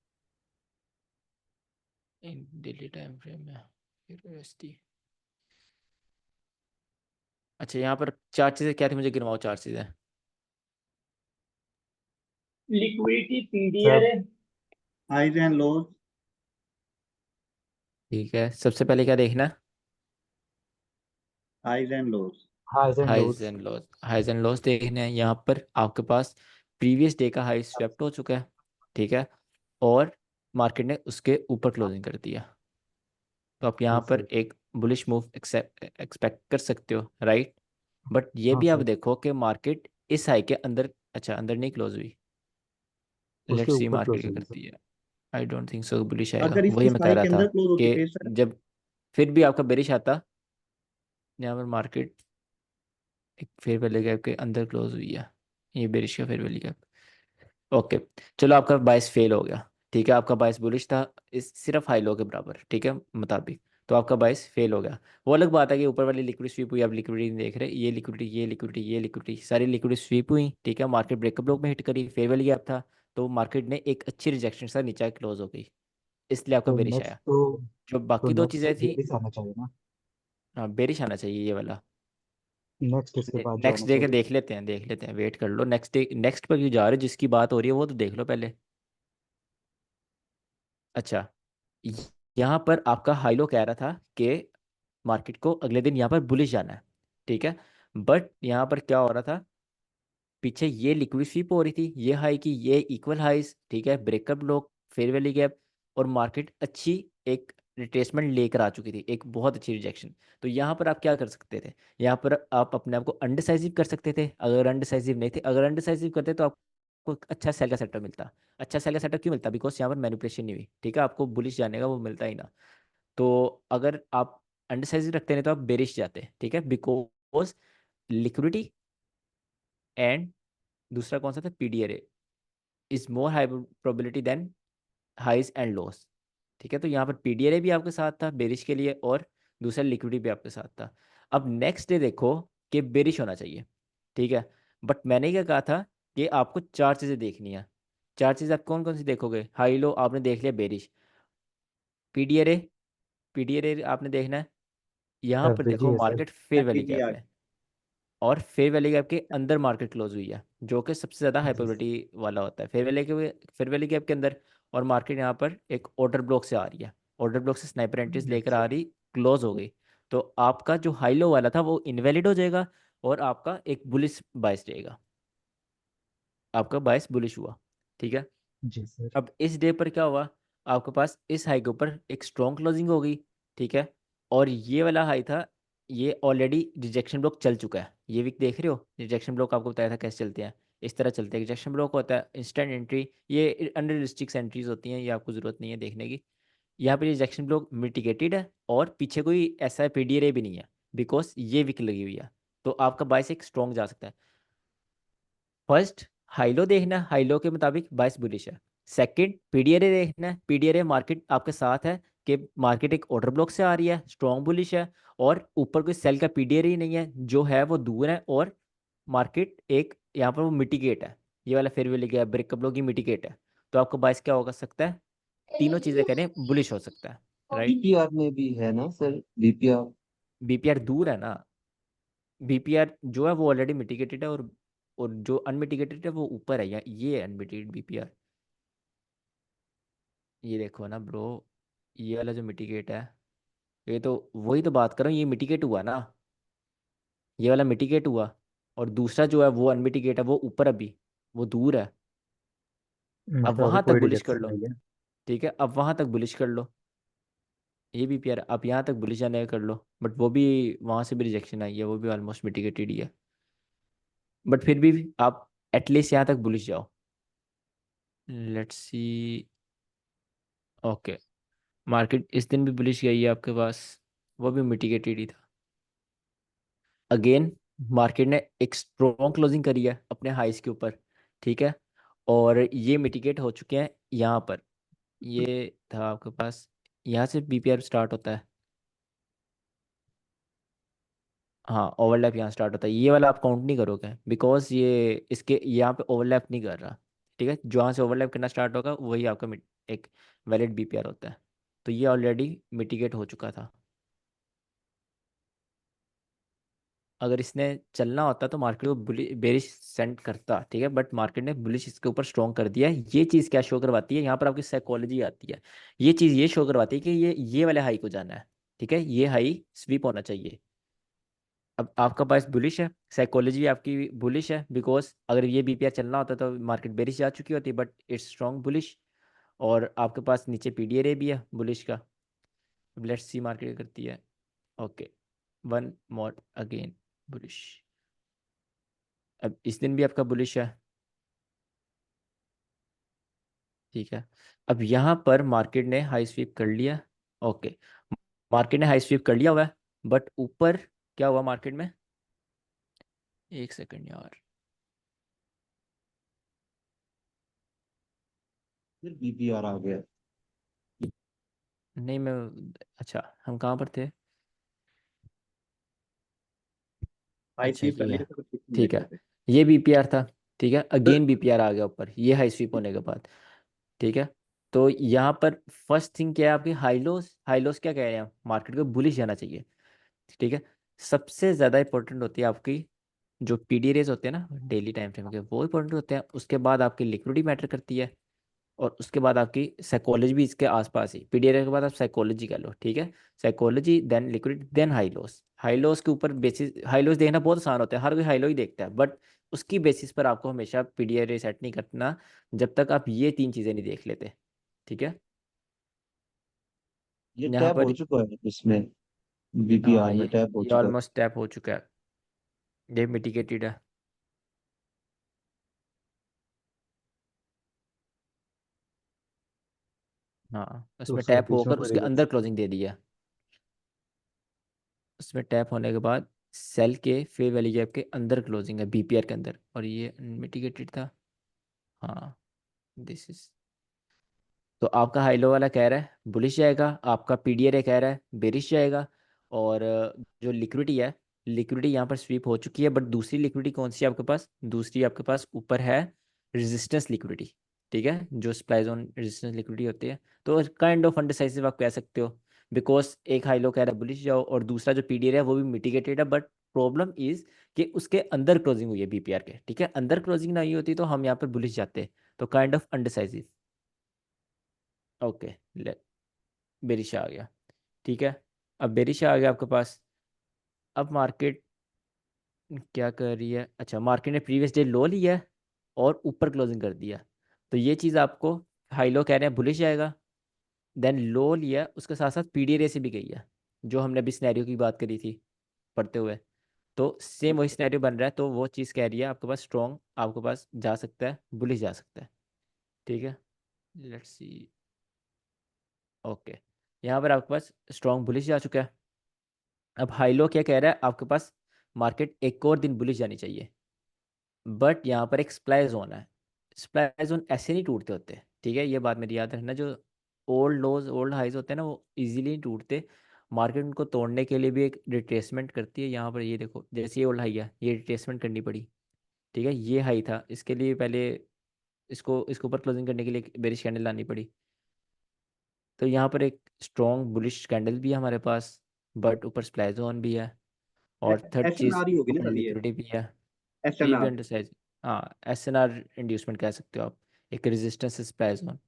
इन डेली टाइम फ्रेम में फिर USD। अच्छा, यहाँ पर चार चीज़ें क्या थी, मुझे गिनवाओ चार चीज़ें। Liquidity, sir PDR, highs and lows. ठीक है, सबसे पहले क्या देखना है, highs and lows. Highs and highs lows. And loss. Highs and loss देखने हैं। यहाँ पर आपके पास प्रीवियस डे का हाई स्वेप्ट हो चुका है, ठीक है, और मार्केट ने उसके ऊपर क्लोजिंग कर दिया, तो आप जी यहाँ पर सर। एक बुलिश मूव एक्सपेक्ट कर सकते हो, राइट। बट ये हाँ भी आप सर। देखो कि मार्केट इस हाई के अंदर, अच्छा अंदर नहीं क्लोज हुई, उसके लेट्स सी ऊपर मार्केट क्लोज क्या होगी सर। करती है। I don't think so bullish आएगा, अगर वही इस मैं कह हाई रहा के था अंदर क्लोज हो कि चुके हैं सर। जब फिर भी आपका बेरिश आता, यहाँ पर मार्केट एक फेयर वैल्यू गैप के अंदर क्लोज हुई है, ये बेरिश का फेयर वैल्यू गैप। ओके, चलो आपका बाइस फेल हो गया, ठीक है, आपका बाइस बुलिश था इस सिर्फ हाई लो के बराबर, ठीक है, मुताबिक, तो आपका बाइस फेल हो गया। वो अलग बात है कि ऊपर वाली लिक्विड स्वीप हुई, आप लिक्विडिटी नहीं देख रहे, ये लिक्विडिटी, ये लिक्विडिटी, ये लिक्विडिटी, सारी लिक्विडिटी स्वीप हुई, ठीक है, मार्केट ब्रेकअप लोग में हिट करी, फेयर वैल्यू गैप था, तो मार्केट ने एक अच्छी रिजेक्शन से नीचे क्लोज हो गई, इसलिए आपका तो बेरिश नेक्स्ट आया। तो जो तो बाकी दो नेक्स्ट तो चीज़ें थी, बेरिस आना चाहिए ना? हाँ बेरिश आना चाहिए ये वाला। नेक्स्ट इसके बाद जो नेक्स्ट आना डे के चाहिए। देख लेते हैं, वेट कर लो, नेक्स्ट डे, नेक्स्ट पर क्यों जा रहे हो, जिसकी बात हो रही है वो तो देख लो पहले। अच्छा, य- यहाँ पर आपका हाईलो कह रहा था कि मार्केट को अगले दिन यहाँ पर बुलिश जाना है, ठीक है, बट यहाँ पर क्या हो रहा था, पीछे ये लिक्विड स्वीप हो रही थी, ये हाई की ये इक्वल हाइस, ठीक है, ब्रेकअप लोग, फेयर वैल्यू गैप, और मार्केट अच्छी एक रिट्रेसमेंट लेकर आ चुकी थी, एक बहुत अच्छी रिजेक्शन। तो यहाँ पर आप क्या कर सकते थे, यहाँ पर आप अपने आप को अनडिसाइसिव कर सकते थे, अगर अनडिसाइसिव नहीं थे, अगर अनडिसाइसिव करते तो आपको एक अच्छा सेल का सेटअप मिलता। अच्छा सेल का सेटअप क्यों मिलता, बिकॉज यहाँ पर मैनिपुलेशन नहीं हुई, ठीक है, आपको बुलिश जाने का वो मिलता ही ना। तो अगर आप अनडिसाइसिव रखते नहीं तो आप बेरिश जाते, ठीक है, बिकॉज लिक्विडिटी एंड दूसरा कौन सा था, PDR is more high probability than highs and loss, ठीक है। तो यहाँ पर पीडीआर भी आपके साथ था बेरिश के लिए, और दूसरा लिक्विडिटी भी आपके साथ था। अब नेक्स्ट डे देखो कि बेरिश होना चाहिए, ठीक है, बट मैंने क्या कहा था कि आपको चार चीज़ें देखनी है। चार चीज़ आप कौन कौन सी देखोगे, हाई लो आपने देख लिया, बेरिश, पीडीआर, पीडीआर आपने देखना है, यहाँ पर एवरेज ही देखो है sir. Market fair value FVG gap आ में, और फेयर वैल्यू गैप के अंदर मार्केट क्लोज हुई है, जो कि सबसे ज़्यादा जी सर। हाइपरबिलिटी वाला होता है फेयर वैल्यू गैप के अंदर। और मार्केट यहाँ पर एक ऑर्डर ब्लॉक से आ रही है, ऑर्डर ब्लॉक से स्नाइपर एंट्रीज लेकर आ रही, क्लोज हो गई। तो आपका जो हाई लो वाला था वो इनवैलिड हो जाएगा, और आपका एक बुलिश बाइस रहेगा, आपका बाइस बुलिश हुआ। ठीक है। जी सर। अब इस डे पर क्या हुआ, आपके पास इस हाई के ऊपर एक स्ट्रॉन्ग क्लोजिंग हो गई। ठीक है। और ये वाला हाई था, ये ऑलरेडी रिजेक्शन ब्लॉक चल चुका है। ये वीक देख रहे हो, रिजेक्शन ब्लॉक आपको बताया था कैसे चलते हैं, इस तरह चलते हैं। रिजेक्शन ब्लॉक होता है इंस्टेंट एंट्री, ये अंडर रिस्ट्रिक्ट एंट्रीज होती हैं, ये आपको ज़रूरत नहीं है देखने की। यहाँ पे रिजेक्शन ब्लॉक मिटिगेटेड है, और पीछे कोई ऐसा पीडीआर भी नहीं है, बिकॉज ये वीक लगी हुई है। तो आपका बाइस एक स्ट्रॉन्ग जा सकता है। फर्स्ट हाईलो देखना है, हाईलो के मुताबिक बाइस बुलिश है। सेकंड पीडीआरए देखना है, पीडीआरए मार्केट आपके साथ है कि मार्केट एक ऑर्डर ब्लॉक से आ रही है, स्ट्रॉन्ग बुलिश है, और ऊपर कोई सेल का पीडीआरए ही नहीं है, जो है वो दूर है, और मार्केट एक यहाँ पर वो मिटिगेट है, ये वाला fair value gap break block ही मिटिगेट है। तो आपका बाइस क्या होगा सकता है, तीनों चीजें करें बुलिश हो सकता है, राइट। बीपीआर में भी है ना सर, बीपीआर? बीपीआर दूर है ना, बीपीआर जो है वो ऑलरेडी मिटिगेटेड है, और जो अनमिटिगेटेड है वो ऊपर है, या ये अनमिटिगेटेड बीपीआर। ये देखो ना ब्रो, ये वाला जो मिटिगेट है, ये तो वही तो बात कर रहा हूँ, ये मिटिगेट हुआ ना, ये वाला मिटिगेट हुआ, और दूसरा जो है वो अनमिटिगेट है, वो ऊपर अभी, वो दूर है। अब मतलब अभी वहां तक कोई बुलिश कर रिजेक्शन लो। नहीं है। ठीक है, अब वहां तक बुलिश कर लो, ये बीपीआर अब यहाँ तक बुलिश जाने का कर लो, बट वो भी वहां से भी रिजेक्शन आई है, वो भी ऑलमोस्ट मिटिगेटेड ही है। बट फिर भी आप एटलीस्ट यहाँ तक बुलिश जाओ। Let's see. ओके, मार्केट इस दिन भी बुलिश गई है आपके पास, वो भी मिटिगेटेड ही था। अगेन मार्केट ने एक स्ट्रॉन्ग क्लोजिंग करी है अपने हाइस के ऊपर। ठीक है। और ये मिटिगेट हो चुके हैं यहाँ पर, ये था आपके पास, यहाँ से बीपीआर स्टार्ट होता है। हाँ, ओवरलैप यहाँ स्टार्ट होता है, ये वाला आप काउंट नहीं करोगे, बिकॉज ये इसके यहाँ पे ओवरलैप नहीं कर रहा। ठीक है, जहाँ से ओवरलैप करना स्टार्ट होगा वही आपका एक वैलिड बीपीआर होता है। तो ये ऑलरेडी मिटिगेट हो चुका था। अगर इसने चलना होता तो मार्केट को बेरिश सेंड करता। ठीक है, बट मार्केट ने बुलिश इसके ऊपर स्ट्रॉन्ग कर दिया है। ये चीज़ क्या शो करवाती है, यहाँ पर आपकी साइकोलॉजी आती है। ये चीज़ ये शो करवाती है कि ये वाले हाई को जाना है। ठीक है, ये हाई स्वीप होना चाहिए। अब आपका पास बुलिश है, साइकोलॉजी आपकी बुलिश है, बिकॉज अगर ये बीपीआर चलना होता तो मार्केट बेरिश जा चुकी होती, बट इट्स स्ट्रॉन्ग बुलिश। और आपके पास नीचे पीडीआरए भी है बुलिश का। अब लेट्स सी मार्केट क्या करती है। Okay, one more again bullish. अब इस दिन भी आपका बुलिश है। ठीक है। अब यहाँ पर मार्केट ने हाई स्वीप कर लिया। ओके, मार्केट ने हाई स्वीप कर लिया हुआ है, बट ऊपर क्या हुआ मार्केट में, एक सेकंड यार। फिर बीपीआर आ गया। नहीं मैं, अच्छा हम कहाँ पर थे, हाई अच्छा स्वीप कर ये लिया है। तो कुछ नहीं ठीक देख है, रहे थे। ये बीपीआर था। ठीक है, अगेन बीपीआर आ गया ऊपर, ये हाई स्वीप होने के बाद। ठीक है। तो यहाँ पर फर्स्ट थिंग क्या है आपकी, हाई लॉस क्या कह रहे हैं, मार्केट को बुलिश जाना चाहिए। ठीक है। सबसे ज़्यादा इंपॉर्टेंट होती है आपकी जो पीडी रेज होते हैं ना डेली टाइम फ्रेम के, वो इंपॉर्टेंट होते हैं। उसके बाद आपकी लिक्विडिटी मैटर करती है, और उसके बाद आपकी साइकोलॉजी भी इसके आसपास ही, पीडीआर के बाद आप साइकोलॉजी कर लो। ठीक है, psychology then liquidity then high loss. High loss के ऊपर बेसिस, हाई लॉस देखना बहुत आसान होता है, हर कोई हाई लो ही देखता है, बट उसकी बेसिस पर आपको हमेशा पीडीआर सेट नहीं करना जब तक आप ये तीन चीज़ें नहीं देख लेते। ठीक है। ये यहाँ टैप हो पर, चुका है इसमें, हाँ बीपीआर में टैप हो ये चुका है। ऑलमोस्ट टैप हो चुका है, ये मिटिगेटेड है। हाँ, तो उसमें सर टैप बीच में होकर कोई उसके अंदर रिजेक्शन? क्लोजिंग दे दी है। उसमें टैप होने के बाद सेल के फेयर वैल्यू गैप के अंदर क्लोजिंग है बीपीआर के अंदर, और ये मिटिगेटेड था। हाँ, दिस इज, तो आपका हाई लो वाला कह रहा है बुलिश जाएगा, आपका पीडीआर कह रहा है बेरिश जाएगा। और जो लिक्विडिटी है, लिक्विडिटी यहाँ पर स्वीप हो चुकी है, बट दूसरी लिक्विडिटी कौन सी है आपके पास, दूसरी आपके पास ऊपर है रेजिस्टेंस लिक्विडिटी। ठीक है, जो सप्लाई जोन रेजिस्टेंस लिक्विडिटी होती है, तो काइंड ऑफ अनडिसाइसिव आप कह सकते हो। बिकॉज एक हाई लो कह रहा है बुलिश जाओ और दूसरा जो पीडीआर है वो भी मिटिगेटेड है, बट प्रॉब्लम इज कि उसके अंदर क्लोजिंग हुई है बीपीआर के, ठीक है, अंदर क्लोजिंग नहीं होती तो हम यहाँ पर बुलिश जाते, तो काइंड ऑफ अनडिसाइसिव। ओके, बेरिश आ गया, ठीक है। अब बेरिश आ गया आपके पास। अब मार्केट क्या कर रही है, अच्छा मार्केट ने प्रीवियस डे लो लिया है और ऊपर क्लोजिंग कर दिया, तो ये चीज़ आपको हाई लो कह रहे हैं बुलिश जाएगा, देन लो लिया उसके साथ साथ पीडीआर से भी गई है, जो हमने अभी सिनेरियो की बात करी थी पढ़ते हुए, तो सेम वही सिनेरियो बन रहा है, तो वो चीज़ कह रही है आपके पास स्ट्रॉन्ग आपके पास जा सकता है, बुलिश जा सकता है, ठीक है। लेट्स सी, ओके, यहाँ पर आपके पास स्ट्रॉन्ग बुलिश जा चुका है। अब हाई लो क्या कह रहा है, आपके पास मार्केट एक और दिन बुलिश जानी चाहिए, बट यहाँ पर एक सप्लाई जोन है, सप्लाई जोन ऐसे नहीं टूटते होते, ठीक है, ये बात मेरी याद रखना, जो ओल्ड लोज ओल्ड हाइज होते हैं ना वो इजीली नहीं टूटते, मार्केट उनको तोड़ने के लिए भी एक रिट्रेसमेंट करती है। यहाँ पर ये देखो, जैसे ये ओल्ड हाई है, ये रिट्रेसमेंट करनी पड़ी, ठीक है, ये हाई था, इसके लिए पहले इसको ऊपर क्लोजिंग करने के लिए बेरिश कैंडल लानी पड़ी, तो यहाँ पर एक स्ट्रॉन्ग बुलिश कैंडल भी है हमारे पास, बट ऊपर सप्लाई जोन भी है, और थर्ड एस एन चीज़ आर ही होगी ना ऊपर सर, ये लिक्विडिटी भी है। एस एन ये भी आर। अंडरसाइज, हाँ एस एन आर इंड्यूसमेंट कह सकते हो आप, एक रेजिस्टेंस सप्लाई जोन,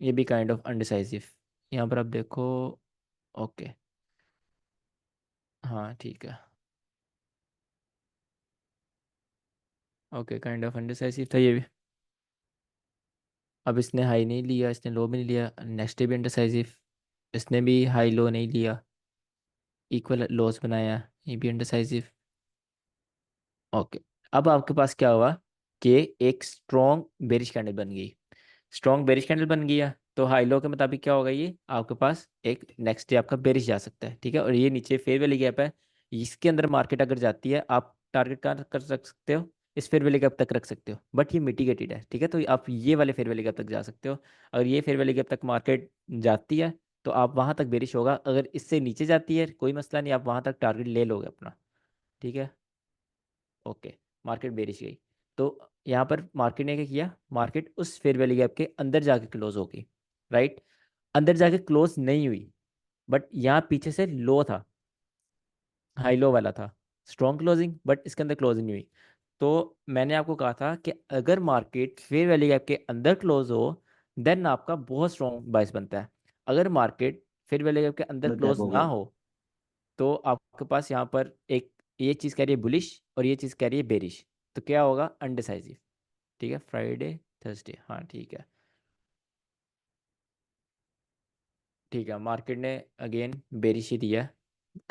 ये भी काइंड ऑफ अनडिसाइसिव। यहाँ पर आप देखो, ओके, हाँ ठीक है, ओके काइंड ऑफ अनडिसाइसिव था ये भी। अब इसने हाई नहीं लिया, इसने लो भी नहीं लिया, नेक्स्ट डे भी अनडिसाइसिव, इसने भी हाई लो नहीं लिया, इक्वल लॉस बनाया, ये भी अनडिसाइसिव। ओके, अब आपके पास क्या हुआ कि एक स्ट्रॉन्ग बेरिश कैंडल बन गई, स्ट्रॉन्ग बेरिश कैंडल बन गया, तो हाई लो के मुताबिक क्या होगा, ये आपके पास एक नेक्स्ट डे आपका बेरिश जा सकता है, ठीक है, और ये नीचे फेयर वैली गैप है, इसके अंदर मार्केट अगर जाती है आप टारगेट कहाँ कर सकते हो, इस फेयर वैली गैप तक रख सकते हो, बट ये मिटिगेटेड है, ठीक है, तो आप ये वाले फेयर वैली गैप तक जा सकते हो, अगर ये फेयर वैली गैप तक मार्केट जाती है तो आप वहाँ तक बेरिश होगा, अगर इससे नीचे जाती है कोई मसला नहीं, आप वहाँ तक टारगेट ले लोगे अपना, ठीक है। ओके, मार्केट बेरिश गई, तो यहाँ पर मार्केट ने क्या किया, मार्केट उस फेयर वैली गैप के अंदर जाके क्लोज हो गई, राइट, अंदर जाके क्लोज नहीं हुई, बट यहाँ पीछे से लो था, हाई लो वाला था, स्ट्रॉन्ग क्लोजिंग, बट इसके अंदर क्लोजिंग नहीं हुई, तो मैंने आपको कहा था कि अगर मार्केट फेयर वैली गैप के अंदर क्लोज हो देन आपका बहुत स्ट्रॉन्ग बाइस बनता है, अगर मार्केट फेयर वैली गैप के अंदर टैप क्लोज हो ना गया। हो तो आपके पास यहाँ पर एक ये चीज़ कह रही है बुलिश और ये चीज़ कह रही है बेरिश, तो क्या होगा, अनडिसाइसिव, ठीक है, फ्राइडे थर्सडे, हाँ ठीक है, ठीक है, मार्केट ने अगेन बेरिश ही दिया,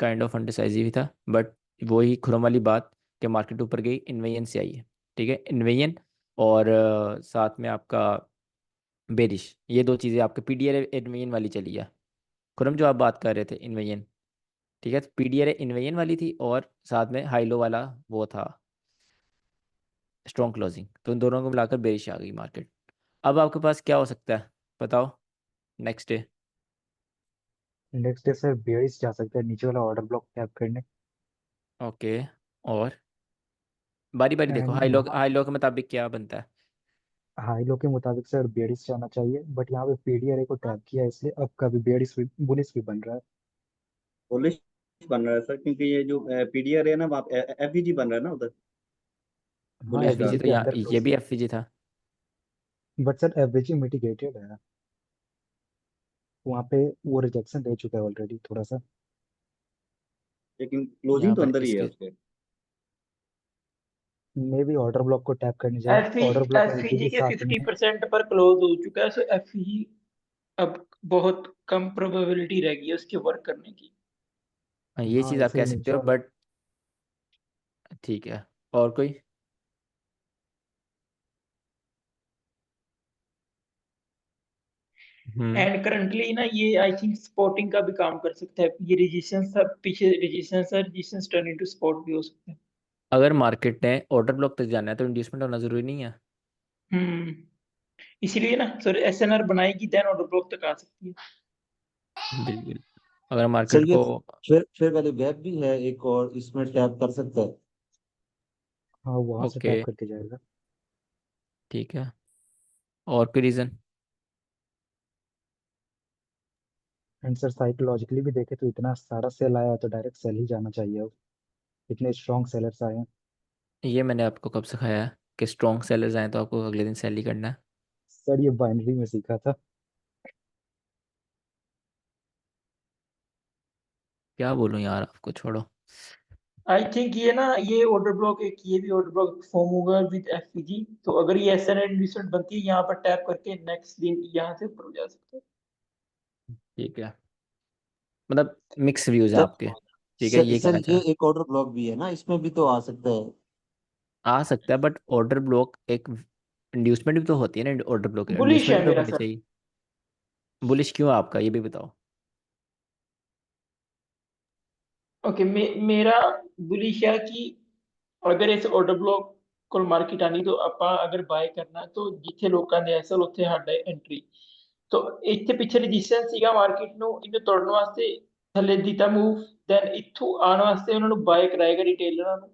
काइंड ऑफ अनडिसाइसिव ही था, बट वही खुरम वाली बात कि मार्केट ऊपर गई, इन्वेयन से आई है, ठीक है, इन्वेयन और साथ में आपका बेरिश, ये दो चीज़ें आपके पीडीआर इन्वेयन वाली चली है, खुरम जो आप बात कर रहे थे इन्वेयन, ठीक है, पीडीआर इन्वेयन वाली थी और साथ में हाईलो वाला वो था स्ट्रॉन्ग क्लोजिंग, तो इन दोनों को मिलाकर बेरिश आ गई मार्केट। अब आपके पास क्या हो सकता है बताओ, next day. Next day sir bearish जा सकता है नीचे वाला ऑर्डर ब्लॉक टैप करने। ओके, और बारी बारी देखो, एंड हाई लो के मुताबिक क्या बनता है, हाई लो के मुताबिक सर बेयरिश जाना चाहिए, बट यहाँ पे पीडीआर को टैप किया है, इसलिए अब कभी बेयरिश भी बुलिश भी बन रहा है। बुलिश बन रहा है सर, क्योंकि ये जो पीडीआर है ना, वहाँ एफवीजी बन रहा है ना उधर, हाँ बुलिश का। एफवीजी एफवीजी तो के यहाँ अंदर ये क्लोज, भी एफवीजी था, बट सर एफवीजी मिटिगेटेड है, वहाँ पे वो रिजेक्शन दे चुका है ऑलरेडी थोड़ा सा। लेकिन क्लोजिंग यहाँ तो पर अंदर ही है इसके उसके। मे भी ऑर्डर ब्लॉक को टैप करने जाए, ऑर्डर ब्लॉक में एफईजी एफवीजी के साथ नहीं है। 50% पर क्लोज हो चुका है, सो एफईजी अब बहुत कम प्रोबेबिलिटी रह गई है उसके वर्क करने की। ये हाँ चीज़ आप कह इसलिए सकते नीचे हो, वाला, बट ठीक है, और कोई, हम्म, एंड करंटली ना ये आई थिंक स्पॉटिंग का भी काम कर सकता है, ये रेजिस्टेंस सब पीछे रेजिस्टेंस टर्न इनटू स्पॉट भी हो सकता है। अगर मार्केट ने ऑर्डर ब्लॉक तक जाना है तो इंड्यूसमेंट होना जरूरी नहीं है, हम्म, इसीलिए ना सर एसएनआर बनाएगी देन ऑर्डर ब्लॉक तक आ सकती है। बिल्कुल, अगर सर मार्केट ये को, फिर वाली गैप भी है एक, और इसमें टैप कर सकता है। हाँ वहाँ से ओके टैप करके जाएगा। ठीक है, और कोई रीज़न, एंड सर साइकोलॉजिकली भी देखे तो इतना सारा सेल आया है तो डायरेक्ट सेल ही जाना चाहिए अब, इतने स्ट्रॉन्ग सेलर्स आए हैं। ये मैंने आपको कब सिखाया है कि स्ट्रॉन्ग सेलर्स आए तो आपको अगले दिन सेल ही करना है? सर ये बाइनरी में सीखा था। क्या बोलूं यार, आपको छोड़ो। आई थिंक ये ना, ये ऑर्डर ब्लॉक, एक ये भी ऑर्डर ब्लॉक फॉर्म होगा विद एफपीजी। तो अगर ये एसएन एडमिशन बनती है, यहाँ पर टैप करके नेक्स्ट दिन यहाँ से ऊपर जा सकते हैं। ठीक है, मतलब मिक्स व्यूज हैं सर आपके। ठीक है, ये सर कहना ये चाह एक ऑर्डर ब्लॉक भी है ना, इसमें भी तो आ सकता है। आ सकता है, बट ऑर्डर ब्लॉक एक इंड्यूसमेंट भी तो होती है ना, ऑर्डर ब्लॉक बुलिश इंड्यूसमेंट है भी तो मेरा होनी सर। चाहिए। बुलिश क्यों है आपका, ये भी बताओ। ओके, मेरा बुलिश है कि अगर इस ऑर्डर ब्लॉक ਕੋਲ ਮਾਰਕੀਟ ਆਣੀ ਤਾਂ ਆਪਾਂ ਅਗਰ ਬਾਏ ਕਰਨਾ ਤਾਂ ਜਿੱਥੇ ਲੋਕਾਂ ਦੇ ਐਸਲ ਉੱਥੇ ਸਾਡਾ ਐਂਟਰੀ। ਤਾਂ ਇੱਥੇ ਪਿੱਛੇ ਰੈਜ਼ਿਸਟੈਂਸ ਸੀਗਾ ਮਾਰਕੀਟ ਨੂੰ, ਇਹਨੂੰ ਤੋੜਨ ਵਾਸਤੇ ਥੱਲੇ ਦਿੱਤਾ ਮੂਵ, ਦੈਨ ਇੱਥੋਂ ਆਉਣ ਵਾਸਤੇ ਉਹਨਾਂ ਨੂੰ ਬਾਏ ਕਰਾਏਗਾ ਰਿਟੇਲਰਾਂ ਨੂੰ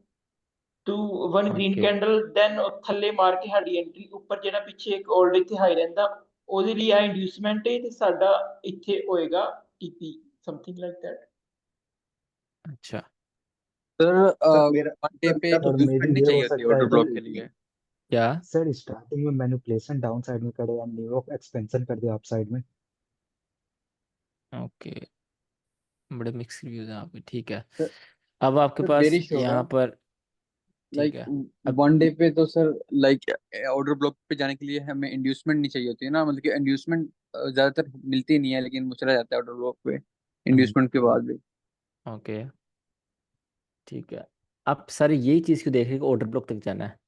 two one green okay, candle, then ਥੱਲੇ ਮਾਰ ਕੇ ਸਾਡੀ ਐਂਟਰੀ ਉੱਪਰ, ਜਿਹੜਾ ਪਿੱਛੇ ਇੱਕ 올ਡ ਇੱਥੇ ਹਾਈ ਰਹਿੰਦਾ, ਉਹਦੇ ਲਈ ਆ ਇੰਡਿਊਸਮੈਂਟ ਹੈ ਤੇ ਸਾਡਾ ਇੱਥੇ ਹੋਏਗਾ ਟੀਪੀ, ਸਮਥਿੰਗ ਲਾਈਕ दैट। अच्छा। सर सर मेरा वन डे सर पे मेरा तो और मे इन्वेस्टमेंट भी नहीं ये हो चाहिए होती सकता है ऑर्डर कि ब्लॉक के लिए। क्या? सर स्टार्टिंग में मैनिपुलेशन डाउन साइड में करे या न्यू एक्सपेंशन कर दिया अप साइड में। ओके, बड़े मिक्स व्यूज हैं आपके। ठीक है, सर अब आपके सर पास बेरिश होगा, यहाँ पर। ठीक लाइक है, अब वन डे पे तो सर, लाइक ऑर्डर ब्लॉक पे जाने के लिए हमें इंड्यूसमेंट नहीं चाहिए होती है ना, मतलब कि इंड्यूसमेंट ज्यादातर मिलती नहीं है, लेकिन वो चला जाता है ऑर्डर ब्लॉक पे इंड्यूसमेंट के बाद भी। ओके, ठीक है। आप सारे यही चीज़ क्यों देख रहे हैं कि ऑर्डर ब्लॉक तक जाना है?